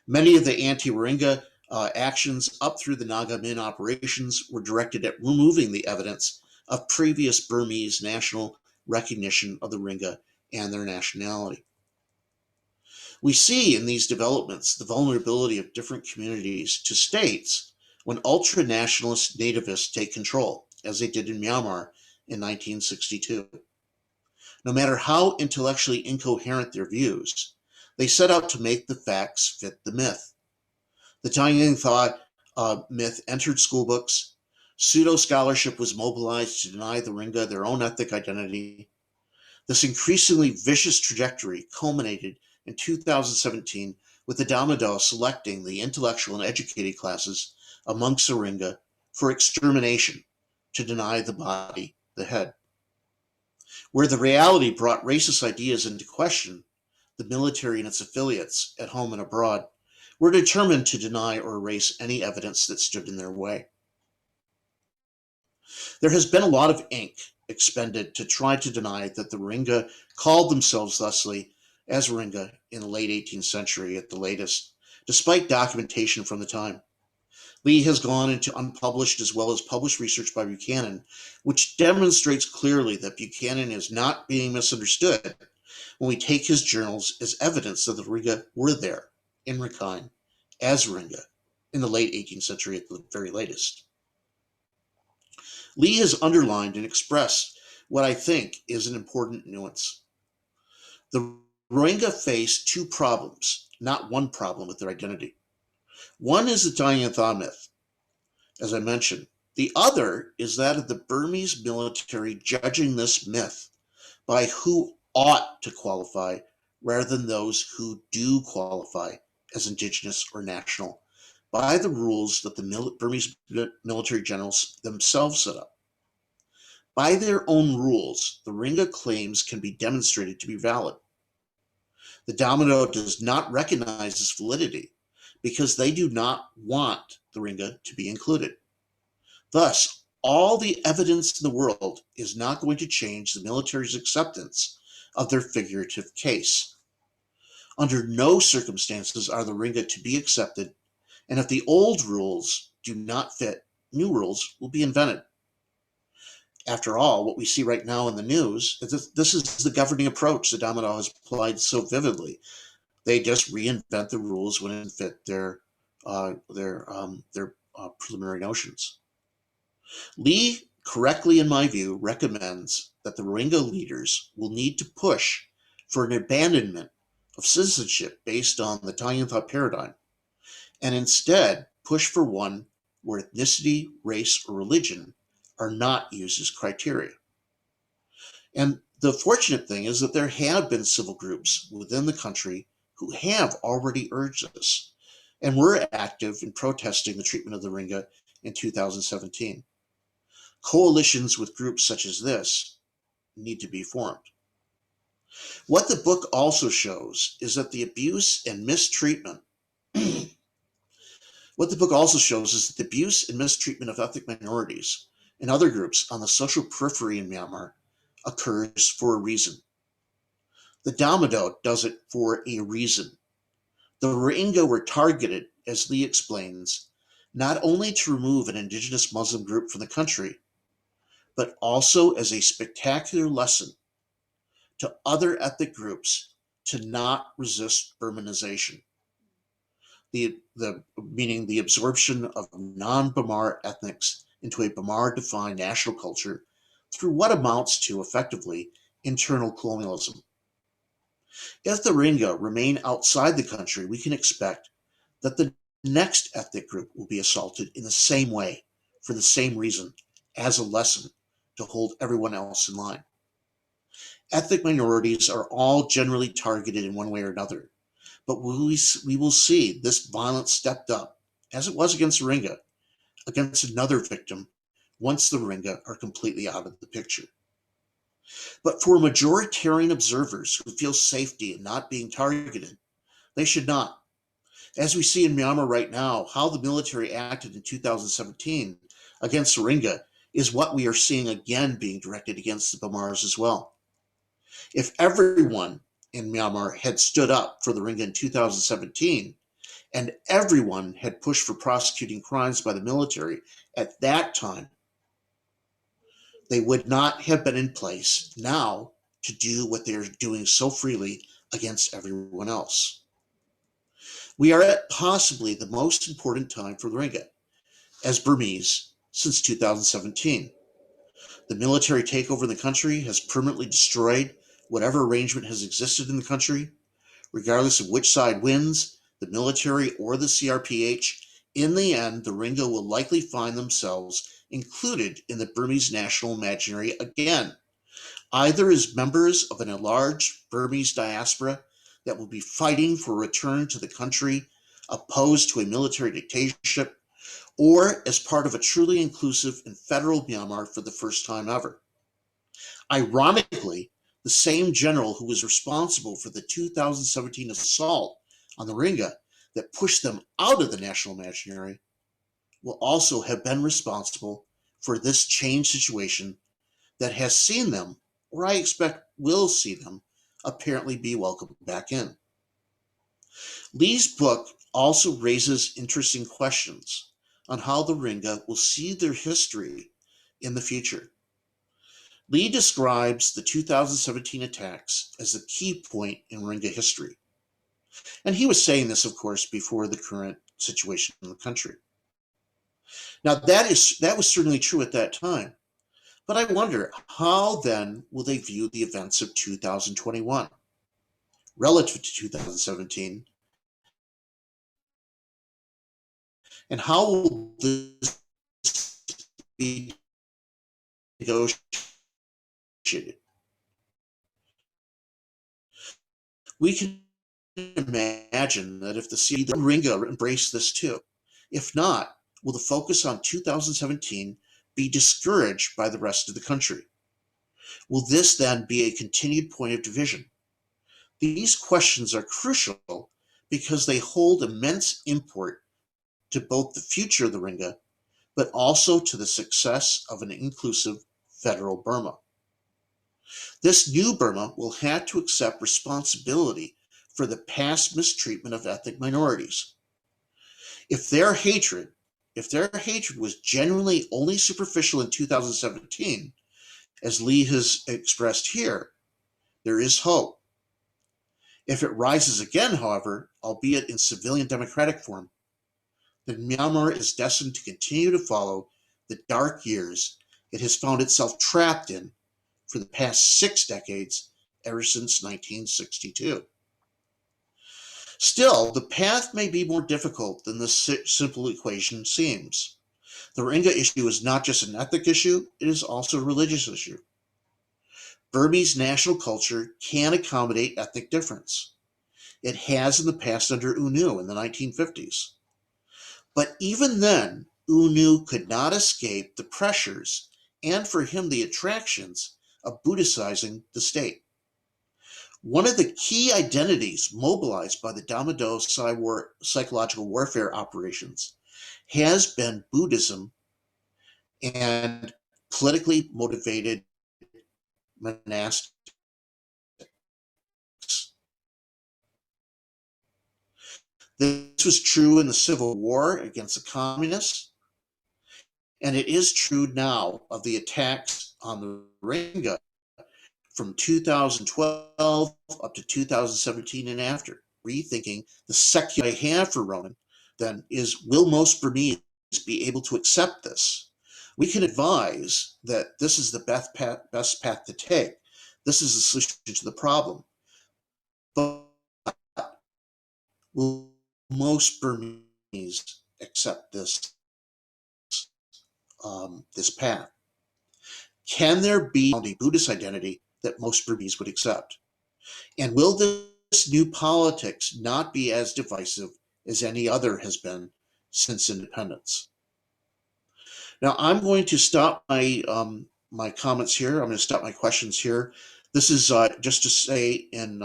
Many of the anti-Rohingya actions up through the Naga Min operations were directed at removing the evidence of previous Burmese national recognition of the Rohingya and their nationality. We see in these developments the vulnerability of different communities to states when ultra-nationalist nativists take control, as they did in Myanmar in 1962. No matter how intellectually incoherent their views, they set out to make the facts fit the myth. The Tiny and Thaw myth entered school books. Pseudo-scholarship was mobilized to deny the Rohingya their own ethnic identity. This increasingly vicious trajectory culminated in 2017 with the Damodar selecting the intellectual and educated classes amongst the Rohingya for extermination to deny the body the head. Where the reality brought racist ideas into question, the military and its affiliates at home and abroad were determined to deny or erase any evidence that stood in their way. There has been a lot of ink expended to try to deny that the Rohingya called themselves thusly as Rohingya in the late 18th century at the latest, despite documentation from the time. Lee has gone into unpublished as well as published research by Buchanan, which demonstrates clearly that Buchanan is not being misunderstood when we take his journals as evidence that the Rohingya were there in Rakhine as Rohingya in the late 18th century at the very latest. Lee has underlined and expressed what I think is an important nuance. The Rohingya face two problems, not one problem with their identity. One is the Tiny and Thaw myth, as I mentioned. The other is that of the Burmese military judging this myth by who ought to qualify rather than those who do qualify as indigenous or national by the rules that the Burmese military generals themselves set up. By their own rules, the Rohingya claims can be demonstrated to be valid. The Damodar does not recognize this validity because they do not want the Rohingya to be included. Thus, all the evidence in the world is not going to change the military's acceptance of their figurative case. Under no circumstances are the Rohingya to be accepted, and if the old rules do not fit, new rules will be invented. After all, what we see right now in the news is that this is the governing approach the Damodar has applied so vividly. They just reinvent the rules when it fit their preliminary notions. Lee, correctly in my view, recommends that the Rohingya leaders will need to push for an abandonment of citizenship based on the Tiny and Thaw paradigm, and instead push for one where ethnicity, race, or religion are not used as criteria. And the fortunate thing is that there have been civil groups within the country who have already urged this, and were active in protesting the treatment of the Rohingya in 2017. Coalitions with groups such as this need to be formed. What the book also shows is that the abuse and mistreatment of ethnic minorities and other groups on the social periphery in Myanmar occurs for a reason. The Damodar does it for a reason. The Rohingya were targeted, as Lee explains, not only to remove an indigenous Muslim group from the country, but also as a spectacular lesson to other ethnic groups to not resist Burmanization, meaning the absorption of non-Bamar ethnics into a Bamar-defined national culture through what amounts to, effectively, internal colonialism. If the Rohingya remain outside the country, we can expect that the next ethnic group will be assaulted in the same way, for the same reason, as a lesson to hold everyone else in line. Ethnic minorities are all generally targeted in one way or another, but we will see this violence stepped up, as it was against the Rohingya, against another victim once the Rohingya are completely out of the picture. But for majoritarian observers who feel safety in not being targeted, they should not. As we see in Myanmar right now, how the military acted in 2017 against the Rohingya is what we are seeing again being directed against the Bamars as well. If everyone in Myanmar had stood up for the Rohingya in 2017, and everyone had pushed for prosecuting crimes by the military at that time, they would not have been in place now to do what they are doing so freely against everyone else. We are at possibly the most important time for the Rohingya as Burmese since 2017. The military takeover in the country has permanently destroyed whatever arrangement has existed in the country. Regardless of which side wins, the military or the CRPH, in the end, the Rohingya will likely find themselves included in the Burmese national imaginary again, either as members of an enlarged Burmese diaspora that will be fighting for a return to the country opposed to a military dictatorship, or as part of a truly inclusive and federal Myanmar for the first time ever. Ironically, the same general who was responsible for the 2017 assault on the Rohingya that pushed them out of the national imaginary will also have been responsible for this changed situation that has seen them, or I expect will see them, apparently be welcomed back in. Lee's book also raises interesting questions on how the Rohingya will see their history in the future. Lee describes the 2017 attacks as the key point in Rohingya history. And he was saying this, of course, before the current situation in the country. Now, that was certainly true at that time. But I wonder, how then will they view the events of 2021 relative to 2017? And how will this be negotiated? We can imagine that if the Rohingya embrace this too. If not, will the focus on 2017 be discouraged by the rest of the country? Will this then be a continued point of division? These questions are crucial because they hold immense import to both the future of the Rohingya, but also to the success of an inclusive federal Burma. This new Burma will have to accept responsibility for the past mistreatment of ethnic minorities. If their hatred was genuinely only superficial in 2017, as Lee has expressed here, there is hope. If it rises again, however, albeit in civilian democratic form, then Myanmar is destined to continue to follow the dark years it has found itself trapped in for the past 6 decades, ever since 1962. Still, the path may be more difficult than this simple equation seems. The Rohingya issue is not just an ethnic issue, it is also a religious issue. Burmese national culture can accommodate ethnic difference. It has in the past under U Nu in the 1950s. But even then, U Nu could not escape the pressures, and for him the attractions, of Buddhicizing the state. One of the key identities mobilized by the Damodar psychological warfare operations has been Buddhism and politically motivated monastics. This was true in the Civil War against the communists, and it is true now of the attacks on the Rohingya from 2012 up to 2017 and after. Rethinking the secular I have for Ronan then is, will most Burmese be able to accept this? We can advise that this is the best path to take. This is the solution to the problem. But will most Burmese accept this this path? Can there be a Buddhist identity that most Burmese would accept? And will this new politics not be as divisive as any other has been since independence? Now, I'm going to stop my my comments here. I'm going to stop my questions here. This is just to say in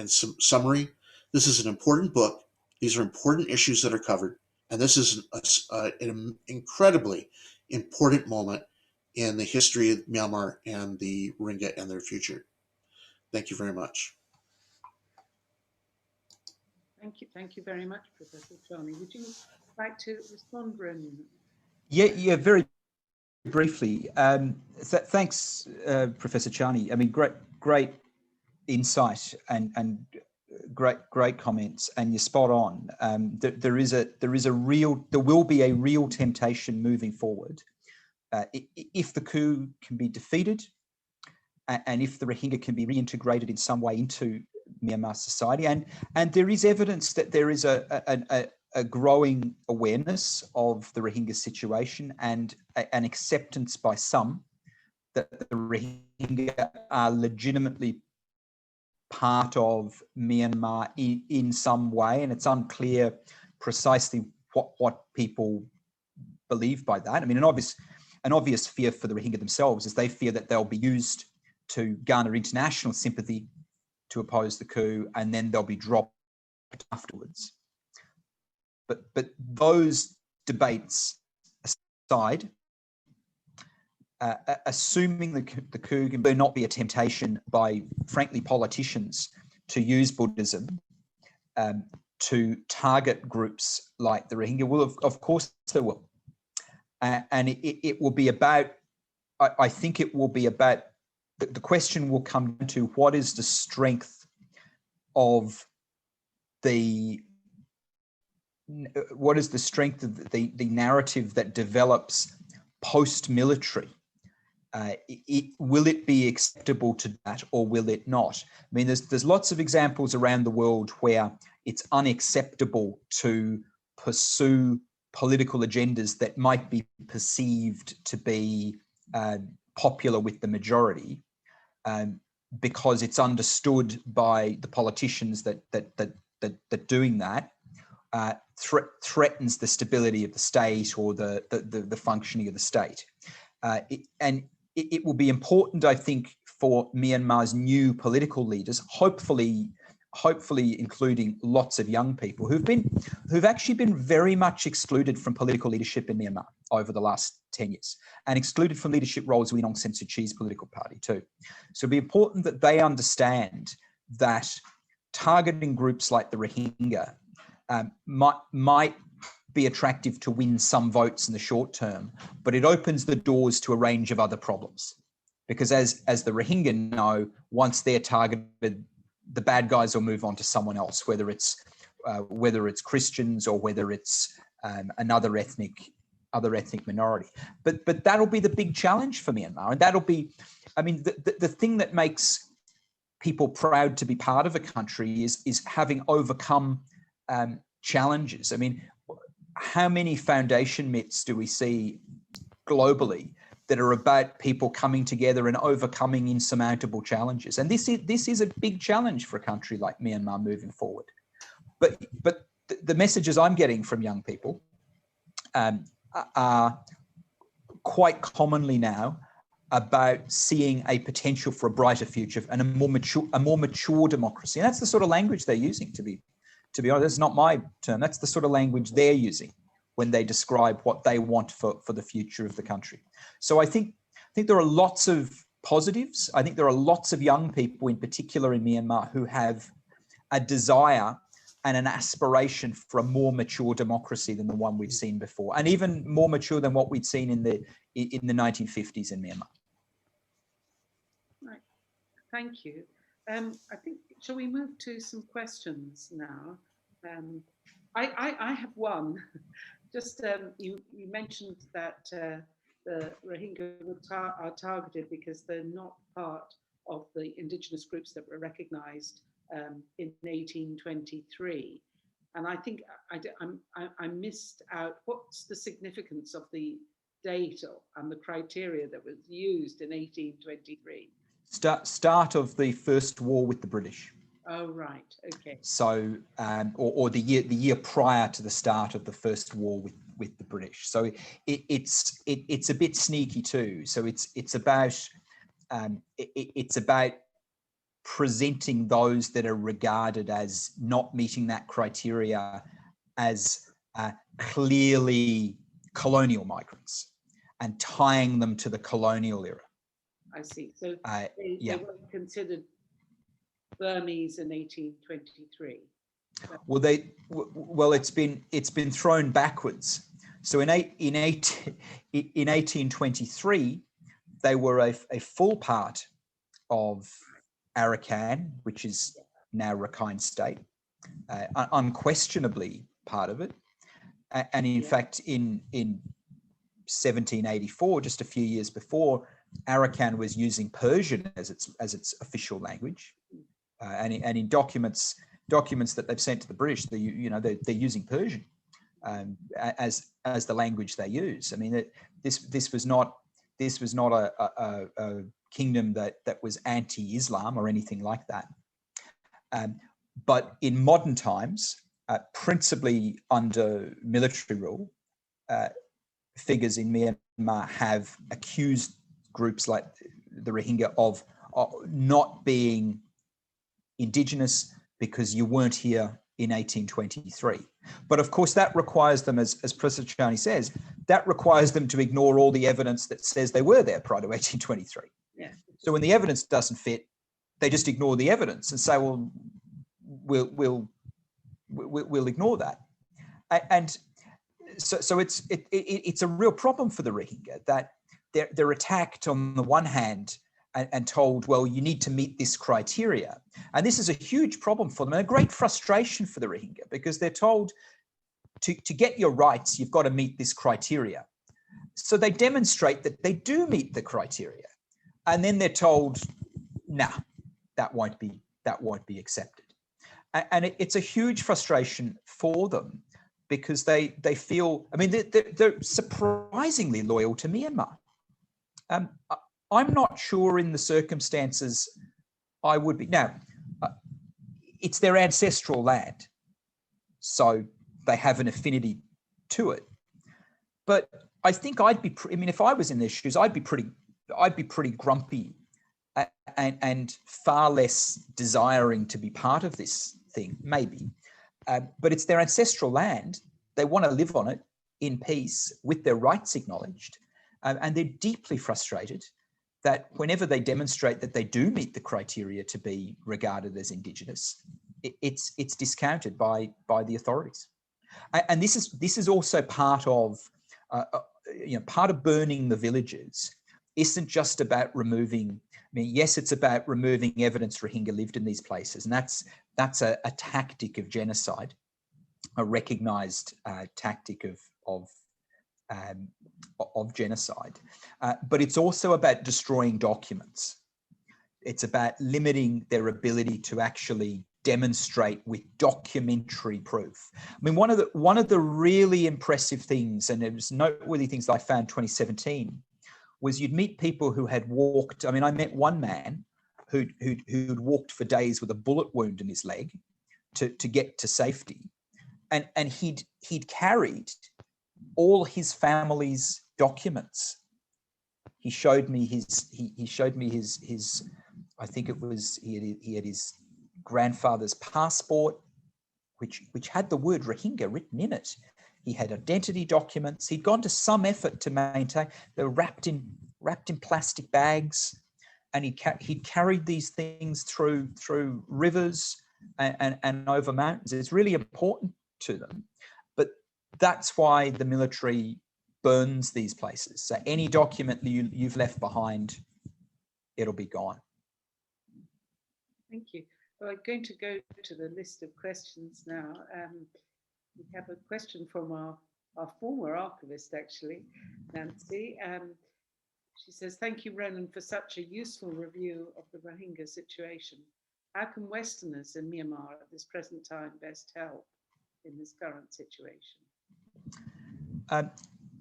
some summary, this is an important book. These are important issues that are covered, and this is an incredibly important moment in the history of Myanmar and the Rohingya and their future. Thank you very much. Thank you very much, Professor Charney. Would you like to respond, Ronan? Yeah, very briefly. Thanks, Professor Charney. I mean, great insight and great comments, and you're spot on. There will be a real temptation moving forward if the coup can be defeated, and if the Rohingya can be reintegrated in some way into Myanmar society, and there is evidence that there is a growing awareness of the Rohingya situation and an acceptance by some that the Rohingya are legitimately part of Myanmar in some way, and it's unclear precisely what people believe by that. I mean, an obvious fear for the Rohingya themselves is they fear that they'll be used to garner international sympathy to oppose the coup, and then they'll be dropped afterwards. But those debates aside, assuming the coup will not be a temptation by, frankly, politicians to use Buddhism to target groups like the Rohingya, well, of course there will. And it will be about, I think it will be about, the question will come to what is the strength of the narrative that develops post-military. Will it be acceptable to that, or will it not? I mean, there's lots of examples around the world where it's unacceptable to pursue political agendas that might be perceived to be popular with the majority, because it's understood by the politicians that doing that threatens the stability of the state or the functioning of the state. It will be important, I think, for Myanmar's new political leaders, hopefully including lots of young people who've actually been very much excluded from political leadership in Myanmar over the last 10 years, and excluded from leadership roles within Aung San Suu Kyi's political party too. So it'll be important that they understand that targeting groups like the Rohingya might be attractive to win some votes in the short term, but it opens the doors to a range of other problems. Because as the Rohingya know, once they're targeted, the bad guys will move on to someone else, whether it's Christians or whether it's other ethnic minority. But that'll be the big challenge for Myanmar, and that'll be, I mean, the thing that makes people proud to be part of a country is having overcome challenges. I mean, how many foundation myths do we see globally that are about people coming together and overcoming insurmountable challenges? And this is a big challenge for a country like Myanmar moving forward. But the messages I'm getting from young people are quite commonly now about seeing a potential for a brighter future and a more mature democracy. And that's the sort of language they're using, to be honest. That's not my term. That's the sort of language they're using when they describe what they want for the future of the country. So I think there are lots of positives. I think there are lots of young people in particular in Myanmar who have a desire and an aspiration for a more mature democracy than the one we've seen before, and even more mature than what we'd seen in the 1950s in Myanmar. Right. Thank you. I think, shall we move to some questions now? I have one. Just you mentioned that the Rohingya are targeted because they're not part of the indigenous groups that were recognised in 1823. And I think I missed out, what's the significance of the date and the criteria that was used in 1823? Start of the first war with the British. Oh, right. Okay. So, or the year prior to the start of the first war with the British. So it's a bit sneaky too. So it's about presenting those that are regarded as not meeting that criteria as clearly colonial migrants and tying them to the colonial era. I see. So they weren't considered Burmese in 1823. Well, it's been thrown backwards. So in 1823, they were a full part of Arakan, which is now Rakhine State, unquestionably part of it. And in fact, in 1784, just a few years before, Arakan was using Persian as its official language, and in documents that they've sent to the British, they're using Persian as the language they use. I mean, this was not a kingdom that was anti-Islam or anything like that. But in modern times, principally under military rule, figures in Myanmar have accused groups like the Rohingya of not being indigenous because you weren't here in 1823. But of course, that requires them, as Professor Chani says, that requires them to ignore all the evidence that says they were there prior to 1823. Yeah. So when the evidence doesn't fit, they just ignore the evidence and say, well, we'll ignore that. And so it's a real problem for the Rohingya that they're attacked on the one hand and told, well, you need to meet this criteria. And this is a huge problem for them and a great frustration for the Rohingya, because they're told to get your rights, you've got to meet this criteria. So they demonstrate that they do meet the criteria. And then they're told, nah, that won't be accepted. And it's a huge frustration for them, because they feel, I mean, they're surprisingly loyal to Myanmar. I'm not sure in the circumstances I would be. Now, it's their ancestral land, so they have an affinity to it. But I think if I was in their shoes, I'd be pretty grumpy and far less desiring to be part of this thing, maybe. But it's their ancestral land. They want to live on it in peace with their rights acknowledged. And they're deeply frustrated that whenever they demonstrate that they do meet the criteria to be regarded as Indigenous, it's discounted by the authorities. And this is also part of burning the villages isn't just about removing. I mean, yes, it's about removing evidence Rohingya lived in these places, and that's a tactic of genocide, a recognised tactic of genocide. But it's also about destroying documents. It's about limiting their ability to actually demonstrate with documentary proof. I mean, one of the really impressive things, and it was noteworthy things that I found in 2017, was you'd meet people who had walked. I mean, I met one man who'd walked for days with a bullet wound in his leg to get to safety, and he'd carried all his family's documents. He showed me his I think it was he had his grandfather's passport, which had the word Rohingya written in it. He had identity documents. He'd gone to some effort to maintain. They were wrapped in plastic bags, and he'd carried these things through rivers and over mountains. It's really important to them, but that's why the military burns these places. So any document that you've left behind, it'll be gone. Thank you. Well, I'm going to go to the list of questions now. We have a question from our former archivist, actually, Nancy. She says, thank you, Ronan, for such a useful review of the Rohingya situation. how can Westerners in Myanmar at this present time best help in this current situation?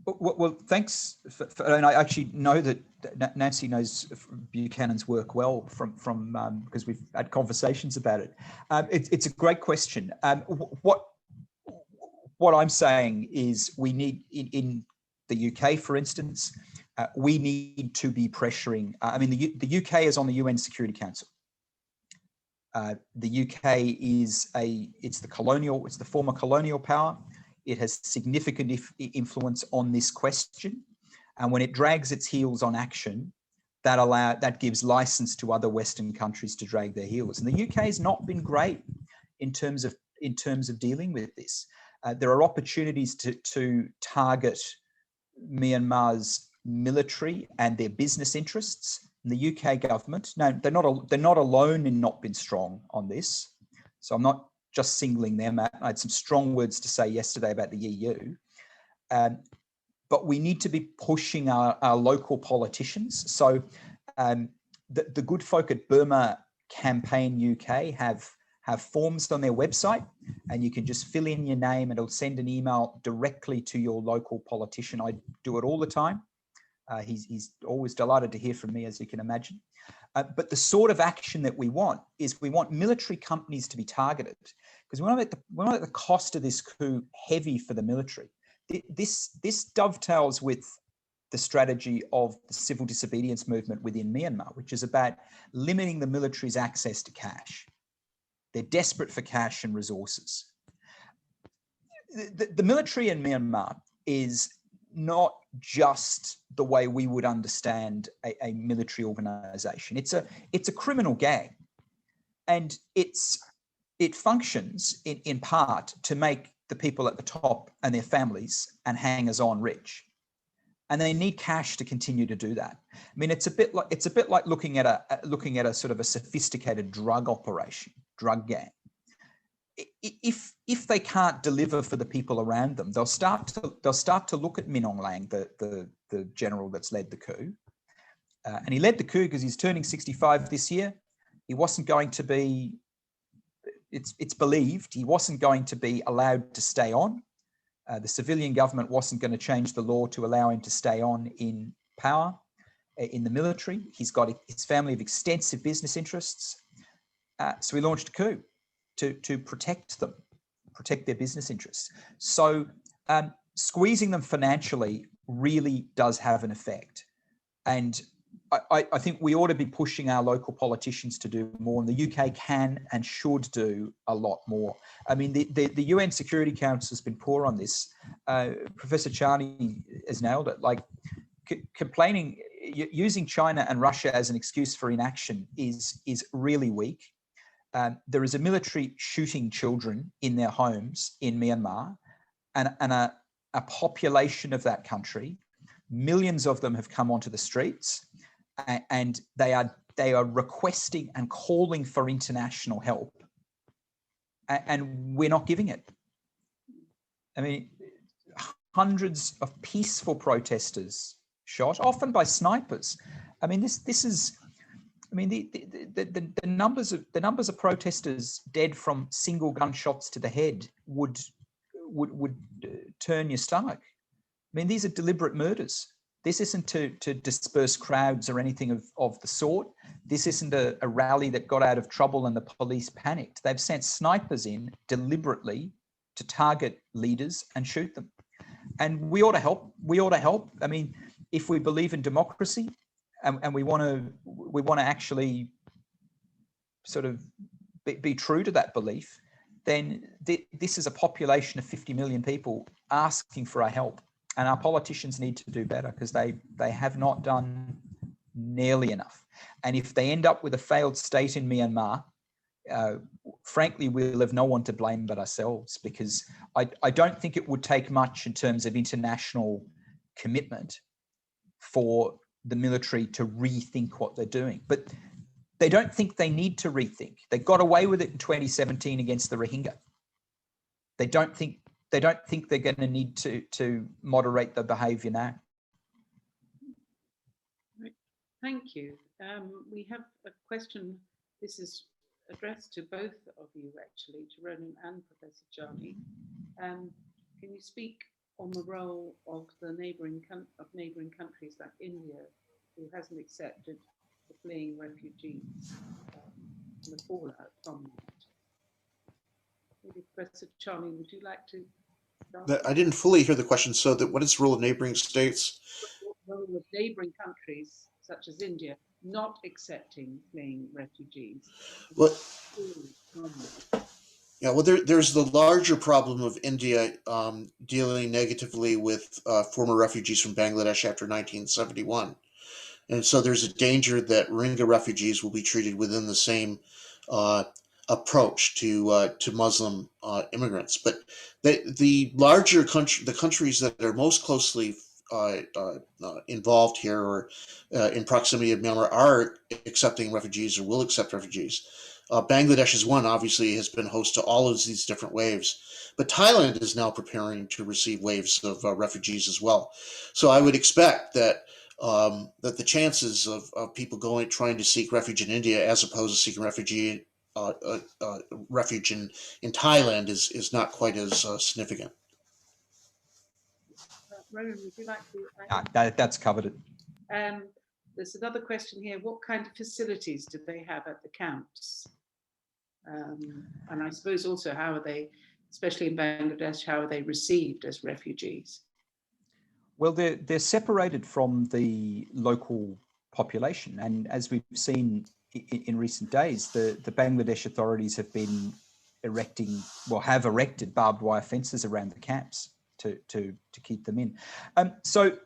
Well, thanks. And I actually know that Nancy knows Buchanan's work well from because we've had conversations about it. It's a great question. What I'm saying is we need in the UK, for instance, we need to be pressuring. I mean, the UK is on the UN Security Council. The UK is it's the former colonial power. It has significant influence on this question, and when it drags its heels on action, that gives license to other Western countries to drag their heels. And the UK has not been great in terms of dealing with this. There are opportunities to target Myanmar's military and their business interests. And the UK government, no, they're not alone in not being strong on this. So I'm not just singling them out. I had some strong words to say yesterday about the EU. But we need to be pushing our local politicians. So the good folk at Burma Campaign UK have forms on their website, and you can just fill in your name and it'll send an email directly to your local politician. I do it all the time. He's always delighted to hear from me, as you can imagine. But the sort of action that we want is we want military companies to be targeted, because we want to make the cost of this coup heavy for the military. This dovetails with the strategy of the civil disobedience movement within Myanmar, which is about limiting the military's access to cash. They're desperate for cash and resources. The military in Myanmar is not just the way we would understand a military organization. It's a criminal gang, and it functions in part to make the people at the top and their families and hangers-on rich, and they need cash to continue to do that. I mean, it's a bit like looking at a sort of a sophisticated drug gang. If they can't deliver for the people around them, they'll start to look at Min Aung Hlaing, the general that's led the coup, and he led the coup because he's turning 65 this year. He wasn't going to be. It's believed he wasn't going to be allowed to stay on. The civilian government wasn't going to change the law to allow him to stay on in power in the military. He's got his family of extensive business interests, so he launched a coup to protect their business interests. So squeezing them financially really does have an effect. And I think we ought to be pushing our local politicians to do more, and the UK can and should do a lot more. I mean, the UN Security Council has been poor on this. Professor Charney has nailed it. Like complaining, using China and Russia as an excuse for inaction is really weak. There is a military shooting children in their homes in Myanmar, and a population of that country, millions of them have come onto the streets, and they are requesting and calling for international help, and we're not giving it. I mean, hundreds of peaceful protesters shot, often by snipers. I mean, this is. I mean, the numbers of protesters dead from single gunshots to the head would turn your stomach. I mean, these are deliberate murders. This isn't to disperse crowds or anything of the sort. This isn't a rally that got out of trouble and the police panicked. They've sent snipers in deliberately to target leaders and shoot them. And we ought to help. We ought to help. I mean, if we believe in democracy, and we want to actually sort of be true to that belief, then this is a population of 50 million people asking for our help, and our politicians need to do better because they have not done nearly enough. And if they end up with a failed state in Myanmar, frankly, we'll have no one to blame but ourselves, because I don't think it would take much in terms of international commitment for the military to rethink what they're doing. But they don't think they need to rethink. They got away with it in 2017 against the Rohingya. They don't think they're going to need to moderate the behaviour now. Thank you. We have a question. This is addressed to both of you, actually, to Ronan and Professor Charney. Can you speak on the role of the neighbouring countries like India, who hasn't accepted the fleeing refugees, and the fallout from that? Maybe Professor Charney, would you like to start? I didn't fully hear the question. So, what is the role of neighboring states? The role of neighbouring countries such as India not accepting fleeing refugees. Well, yeah, well, there's the larger problem of India dealing negatively with former refugees from Bangladesh after 1971. And so there's a danger that Rohingya refugees will be treated within the same approach to Muslim immigrants. But the larger country, the countries that are most closely involved here or in proximity of Myanmar are accepting refugees or will accept refugees. Bangladesh is one, obviously, has been host to all of these different waves. But Thailand is now preparing to receive waves of refugees as well. So I would expect that that the chances of people trying to seek refuge in India as opposed to seeking refuge in Thailand is not quite as significant. Ronan, would you like to? That's covered it. There's another question here. What kind of facilities do they have at the camps? And I suppose also, how are they, especially in Bangladesh, how are they received as refugees? Well, they're separated from the local population, and as we've seen in recent days, the Bangladesh authorities have been have erected barbed wire fences around the camps to keep them in. So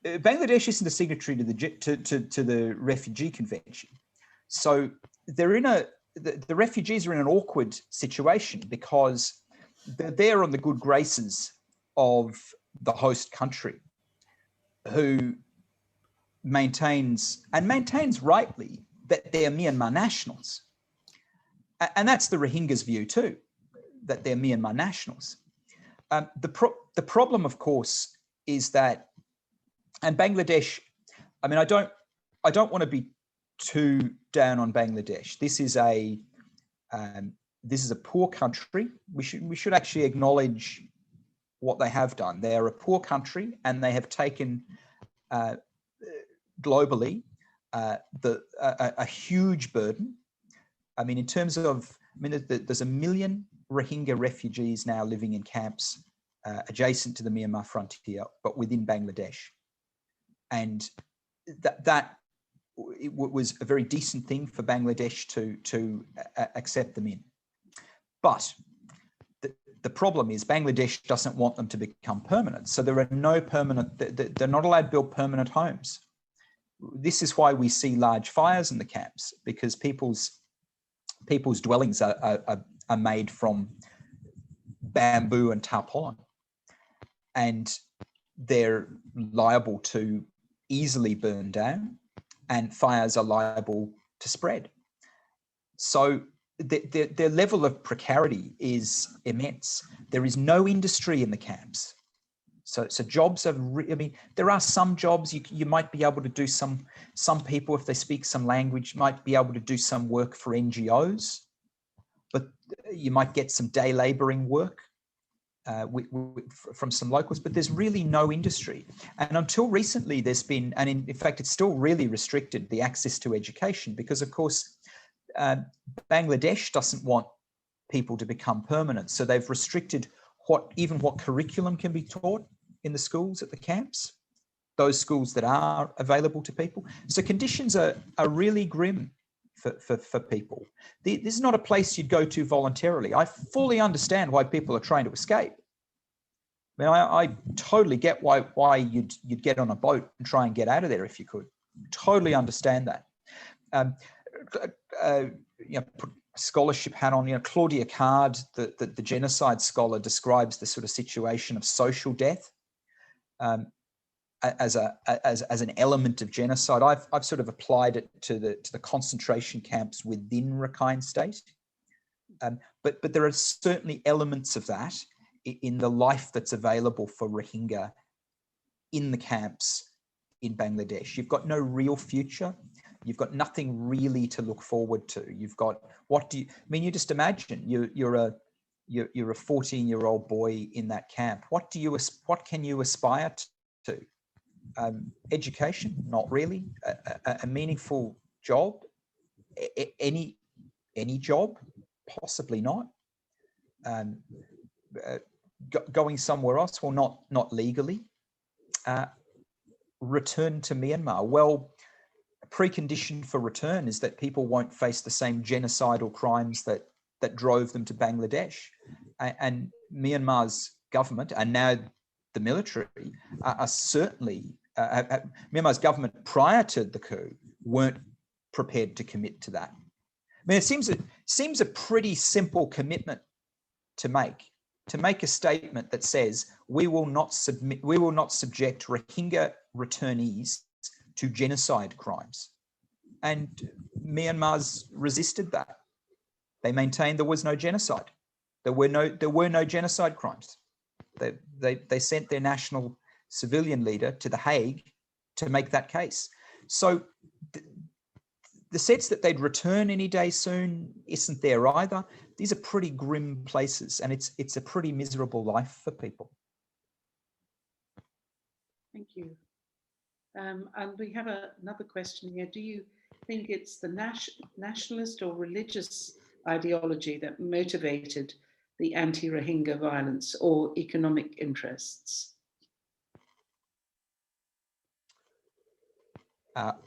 Bangladesh isn't a signatory to the Refugee Convention, so they're in the refugees are in an awkward situation because they're there on the good graces of the host country, who maintains rightly that they're Myanmar nationals. And that's the Rohingya's view too, that they're Myanmar nationals. The problem, of course, is that, and Bangladesh, I mean, I don't want to be too down on Bangladesh. This is a poor country. We should actually acknowledge what they have done. They are a poor country, and they have taken globally a huge burden. I mean, in terms of, there's 1 million Rohingya refugees now living in camps adjacent to the Myanmar frontier, but within Bangladesh, and that it was a very decent thing for Bangladesh to accept them in. But the problem is Bangladesh doesn't want them to become permanent. So there are no permanent, they're not allowed to build permanent homes. This is why we see large fires in the camps, because people's dwellings are made from bamboo and tarpaulin, and they're liable to easily burn down, and fires are liable to spread. So their level of precarity is immense. There is no industry in the camps. So jobs are, there are some jobs you might be able to do. Some people, if they speak some language, might be able to do some work for NGOs, but you might get some day laboring work from some locals, but there's really no industry. And until recently, there's been, and in fact, it's still really restricted, the access to education, because of course, Bangladesh doesn't want people to become permanent. So they've restricted what curriculum can be taught in the schools at the camps, those schools that are available to people. So conditions are really grim for people. This is not a place you'd go to voluntarily. I fully understand why people are trying to escape. I mean, I totally get why you'd get on a boat and try and get out of there if you could. Totally understand that. Put scholarship hat on. Claudia Card, the genocide scholar, describes the sort of situation of social death as an element of genocide. I've sort of applied it to the concentration camps within Rakhine State, but there are certainly elements of that in the life that's available for Rohingya in the camps in Bangladesh. You've got no real future. You've got nothing really to look forward to. You've got, what do you, I mean, you just imagine you're a 14-year-old boy in that camp. What can you aspire to? Education? Not really. A meaningful job? Any job? Possibly not. Going somewhere else? Well, not legally. Return to Myanmar? Well, a precondition for return is that people won't face the same genocidal crimes that drove them to Bangladesh. And Myanmar's government, and now the military, are certainly, Myanmar's government prior to the coup weren't prepared to commit to that. I mean, it seems a pretty simple commitment to make a statement that says we will not subject Rohingya returnees to genocide crimes. And Myanmar's resisted that. They maintained there was no genocide. There were no genocide crimes. They sent their national civilian leader to The Hague to make that case. So the sense that they'd return any day soon isn't there either. These are pretty grim places, and it's a pretty miserable life for people. Thank you. And we have another question here. Do you think it's the nationalist or religious ideology that motivated the anti-Rohingya violence, or economic interests?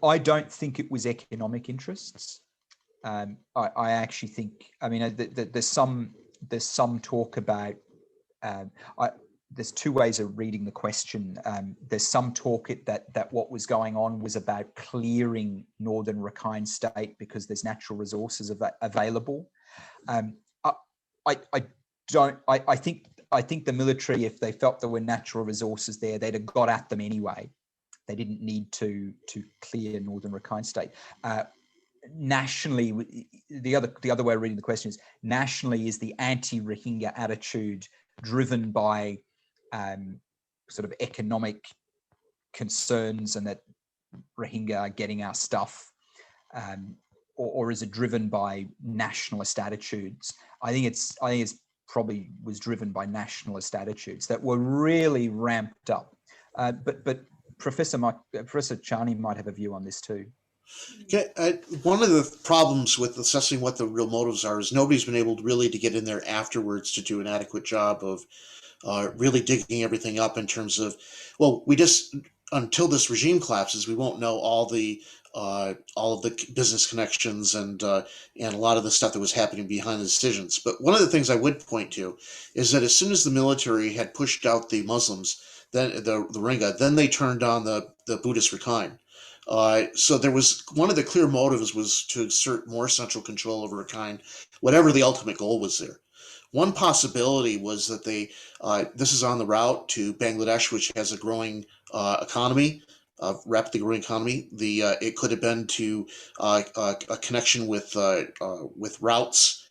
I don't think it was economic interests. I actually think, I mean, there's some talk about, there's two ways of reading the question. There's some talk that what was going on was about clearing northern Rakhine State because there's natural resources available. I think the military, if they felt there were natural resources there, they'd have got at them anyway. They didn't need to clear northern Rakhine State. Nationally, the other way of reading the question is, nationally, is the anti-Rohingya attitude driven by sort of economic concerns and that Rohingya are getting our stuff, or is it driven by nationalist attitudes? I think it's probably was driven by nationalist attitudes that were really ramped up. But Professor Chani might have a view on this too. Okay, one of the problems with assessing what the real motives are is nobody's been able really to get in there afterwards to do an adequate job of really digging everything up in terms of, well, we just, until this regime collapses, we won't know all of the business connections and a lot of the stuff that was happening behind the decisions. But one of the things I would point to is that as soon as the military had pushed out the Muslims, then the Rohingya, then they turned on the Buddhist Rakhine. So there was, one of the clear motives was to exert more central control over Rakhine, whatever the ultimate goal was there. One possibility was that this is on the route to Bangladesh, which has a growing economy, rapidly growing economy. It could have been to a connection with routes,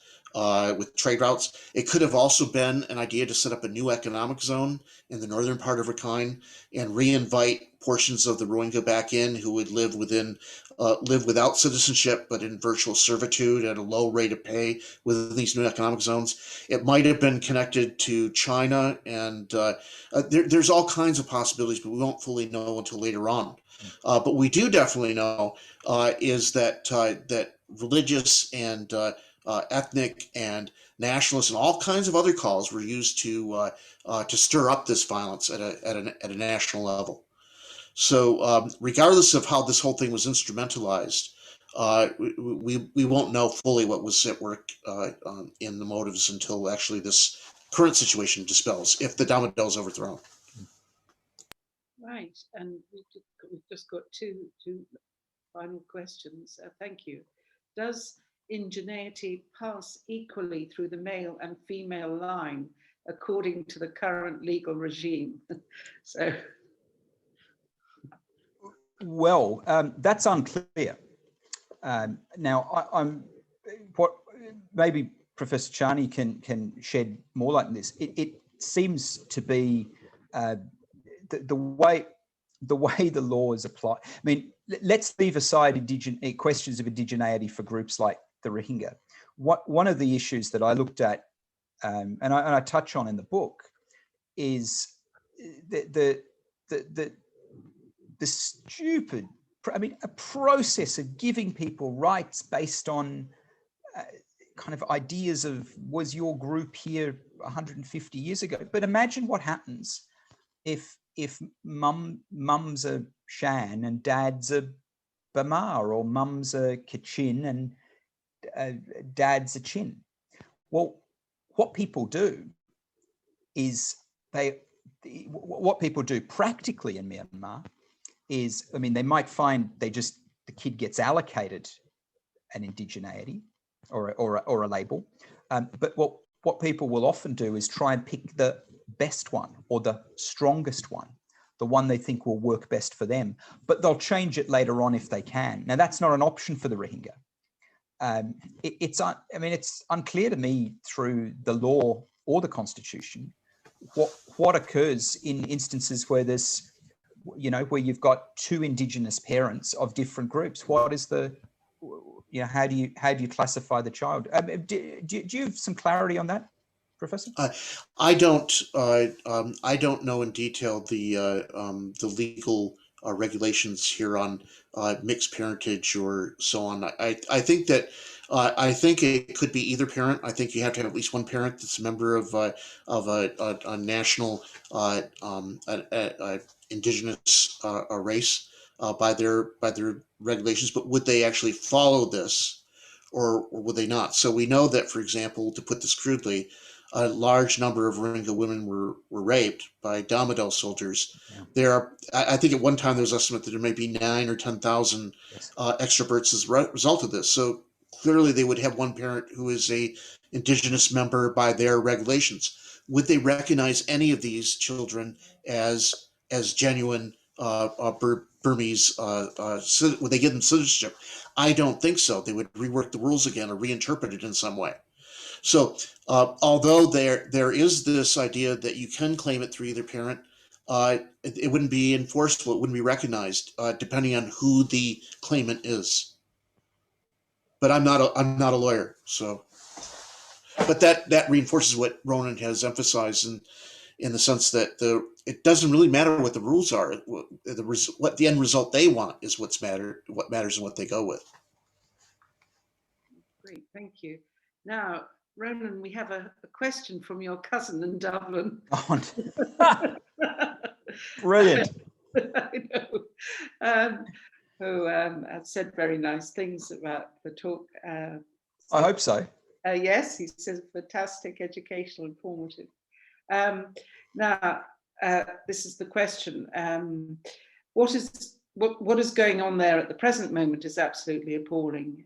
with trade routes. It could have also been an idea to set up a new economic zone in the northern part of Rakhine and re-invite portions of the Rohingya back in who would live without citizenship but in virtual servitude at a low rate of pay within these new economic zones. It might have been connected to China, and there's all kinds of possibilities, but we won't fully know until later on. But we do definitely know is that religious and ethnic and nationalist and all kinds of other calls were used to stir up this violence at a national level. So regardless of how this whole thing was instrumentalized, we won't know fully what was at work in the motives until actually this current situation dispels, if the domino is overthrown. Right, and we've just got two final questions. Thank you. Does ingenuity pass equally through the male and female line according to the current legal regime? So. Well, that's unclear. Now, what maybe Professor Chani can shed more light on this. It seems to be the way the law is applied. I mean, let's leave aside questions of indigeneity for groups like the Rohingya. One of the issues that I looked at, and I touch on in the book, is the stupid, a process of giving people rights based on kind of ideas of, was your group here 150 years ago? But imagine what happens if mum's a Shan and dad's a Bamar, or mum's a Kachin and dad's a Chin. Well, what people do is what people do practically in Myanmar is, they might find the kid gets allocated an indigeneity or a label, but what people will often do is try and pick the best one or the strongest one, the one they think will work best for them, but they'll change it later on if they can. Now, that's not an option for the Rohingya. It's unclear to me through the law or the constitution what occurs in instances where there's, where you've got two indigenous parents of different groups. What is how do you classify the child? Do you have some clarity on that, Professor? I don't know in detail the legal regulations here on mixed parentage or so on. I think that I think it could be either parent. I think you have to have at least one parent that's a member of a national indigenous race by their regulations. But would they actually follow this, or would they not? So we know that, for example, to put this crudely, a large number of Rohingya women were raped by Damodar soldiers. Yeah. There are, I think at one time there was estimate that there may be 9,000 or 10,000 extra births as a result of this. So clearly they would have one parent who is a indigenous member by their regulations. Would they recognize any of these children as genuine Burmese? Would they give them citizenship? I don't think so. They would rework the rules again or reinterpret it in some way. So although there is this idea that you can claim it through either parent, it wouldn't be enforceable. It wouldn't be recognized depending on who the claimant is. But I'm not a lawyer, so. But that reinforces what Ronan has emphasized in the sense that it doesn't really matter what the rules are. What the end result they want is what matters and what they go with. Great, thank you. Now, Ronan, we have a question from your cousin in Dublin. Brilliant. I know. Who has said very nice things about the talk. I hope so. Yes, he says fantastic, educational, informative. Now, this is the question. What is going on there at the present moment is absolutely appalling.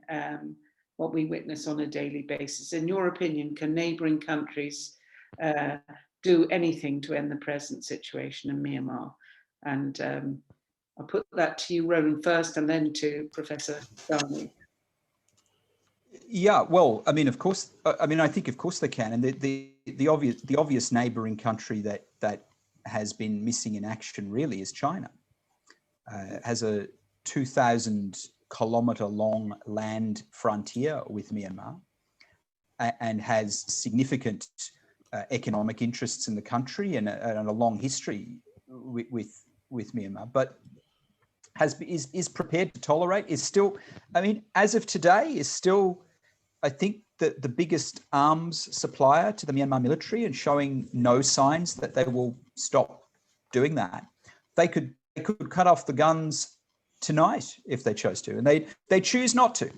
What we witness on a daily basis. In your opinion, can neighbouring countries do anything to end the present situation in Myanmar? And I'll put that to you, Ronan, first, and then to Professor Darnley. Yeah, well, of course. I think of course they can, and the obvious neighbouring country that has been missing in action really is China. Has a 2,000-kilometre long land frontier with Myanmar, and has significant economic interests in the country and a long history with Myanmar, but is prepared to tolerate, is still, as of today, is still, I think, the biggest arms supplier to the Myanmar military, and showing no signs that they will stop doing that. They could cut off the guns tonight if they chose to, and they choose not to.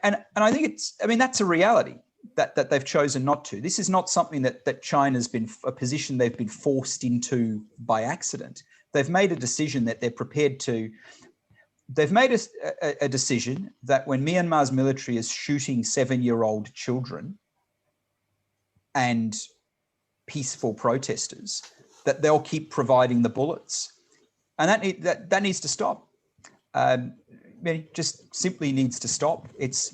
And I think that's a reality that they've chosen not to. This is not something that China's been a position they've been forced into by accident. They've made a decision that they're prepared to. They've made a decision that when Myanmar's military is shooting 7-year-old children and peaceful protesters, that they'll keep providing the bullets, and that needs to stop. It just simply needs to stop. It's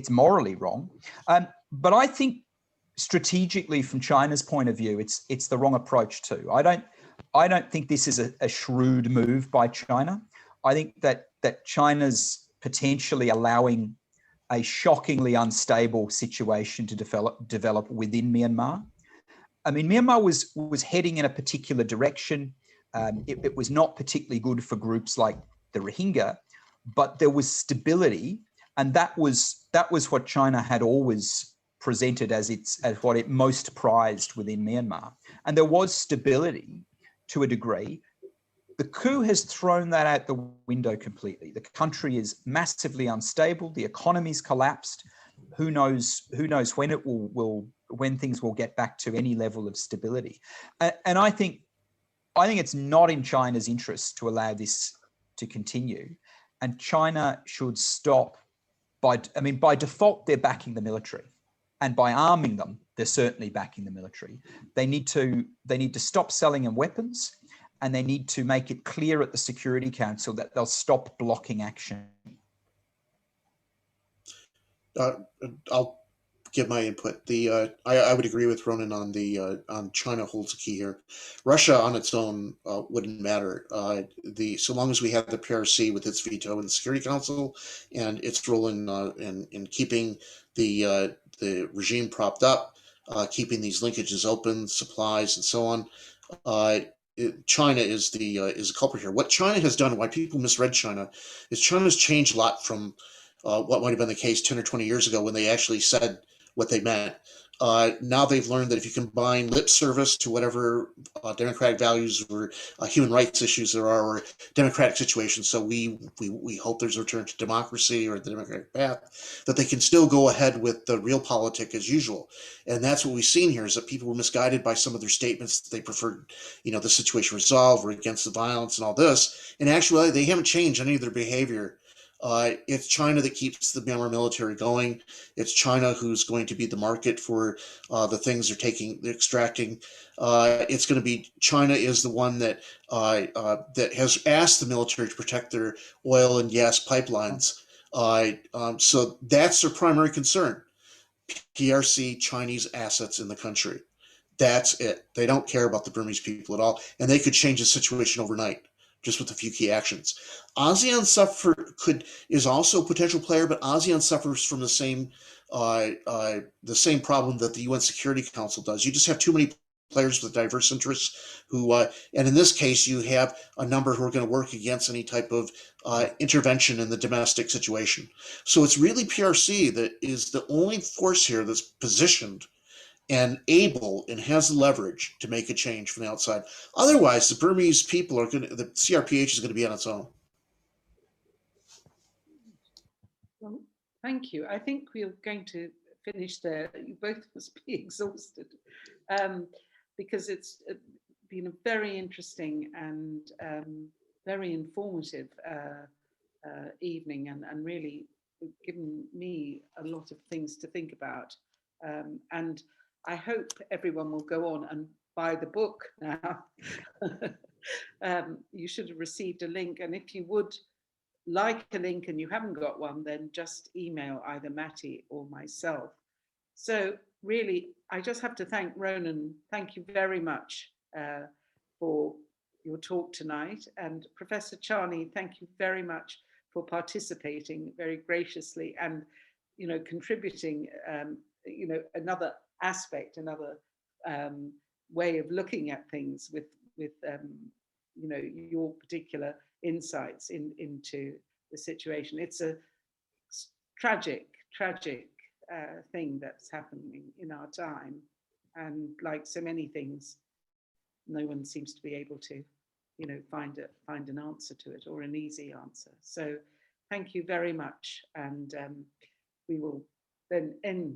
morally wrong, but I think strategically, from China's point of view, it's the wrong approach too. I don't think this is a shrewd move by China. I think that China's potentially allowing a shockingly unstable situation to develop within Myanmar. I mean, Myanmar was heading in a particular direction. It was not particularly good for groups like the Rohingya, but there was stability, and that was what China had always presented as what it most prized within Myanmar. And there was stability to a degree. The coup has thrown that out the window completely. The country is massively unstable. The economy's collapsed. Who knows when it when things will get back to any level of stability. And I think it's not in China's interest to allow this to continue. And China should stop by default, they're backing the military. And by arming them, they're certainly backing the military. They need to stop selling them weapons, and they need to make it clear at the Security Council that they'll stop blocking action. I'll give my input. I would agree with Ronan on China holds a key here. Russia on its own wouldn't matter. So long as we have the PRC with its veto in the Security Council and its role in keeping the regime propped up, keeping these linkages open, supplies and so on. China is a culprit here. What China has done, why people misread China, is China's changed a lot from what might have been the case 10 or 20 years ago when they actually said what they meant. Now they've learned that if you combine lip service to whatever democratic values or human rights issues there are, or democratic situations, so we hope there's a return to democracy or the democratic path, that they can still go ahead with the real politic as usual. And that's what we've seen here, is that people were misguided by some of their statements that they preferred, the situation resolved or against the violence and all this. In actuality, they haven't changed any of their behavior. It's China that keeps the Myanmar military going. It's China who's going to be the market for the things they're extracting. It's going to be China is the one that has asked the military to protect their oil and gas pipelines. So that's their primary concern. PRC, Chinese assets in the country. That's it. They don't care about the Burmese people at all, and they could change the situation overnight just with a few key actions. ASEAN is also a potential player, but ASEAN suffers from the same problem that the UN Security Council does. You just have too many players with diverse interests who, and in this case, you have a number who are going to work against any type of intervention in the domestic situation. So it's really PRC that is the only force here that's positioned and able and has the leverage to make a change from the outside. Otherwise, the Burmese people the CRPH is going to be on its own. Well, thank you. I think we're going to finish there. You both must be exhausted because it's been a very interesting and very informative evening and really given me a lot of things to think about. And I hope everyone will go on and buy the book now. You should have received a link, and if you would like a link and you haven't got one, then just email either Matty or myself. So really, I just have to thank Ronan. Thank you very much for your talk tonight. And Professor Charney, thank you very much for participating very graciously and, contributing, another aspect, another way of looking at things with your particular insights into the situation. It's a tragic thing that's happening in our time, and like so many things, no one seems to be able to, find an answer to it, or an easy answer. So, thank you very much, and we will then end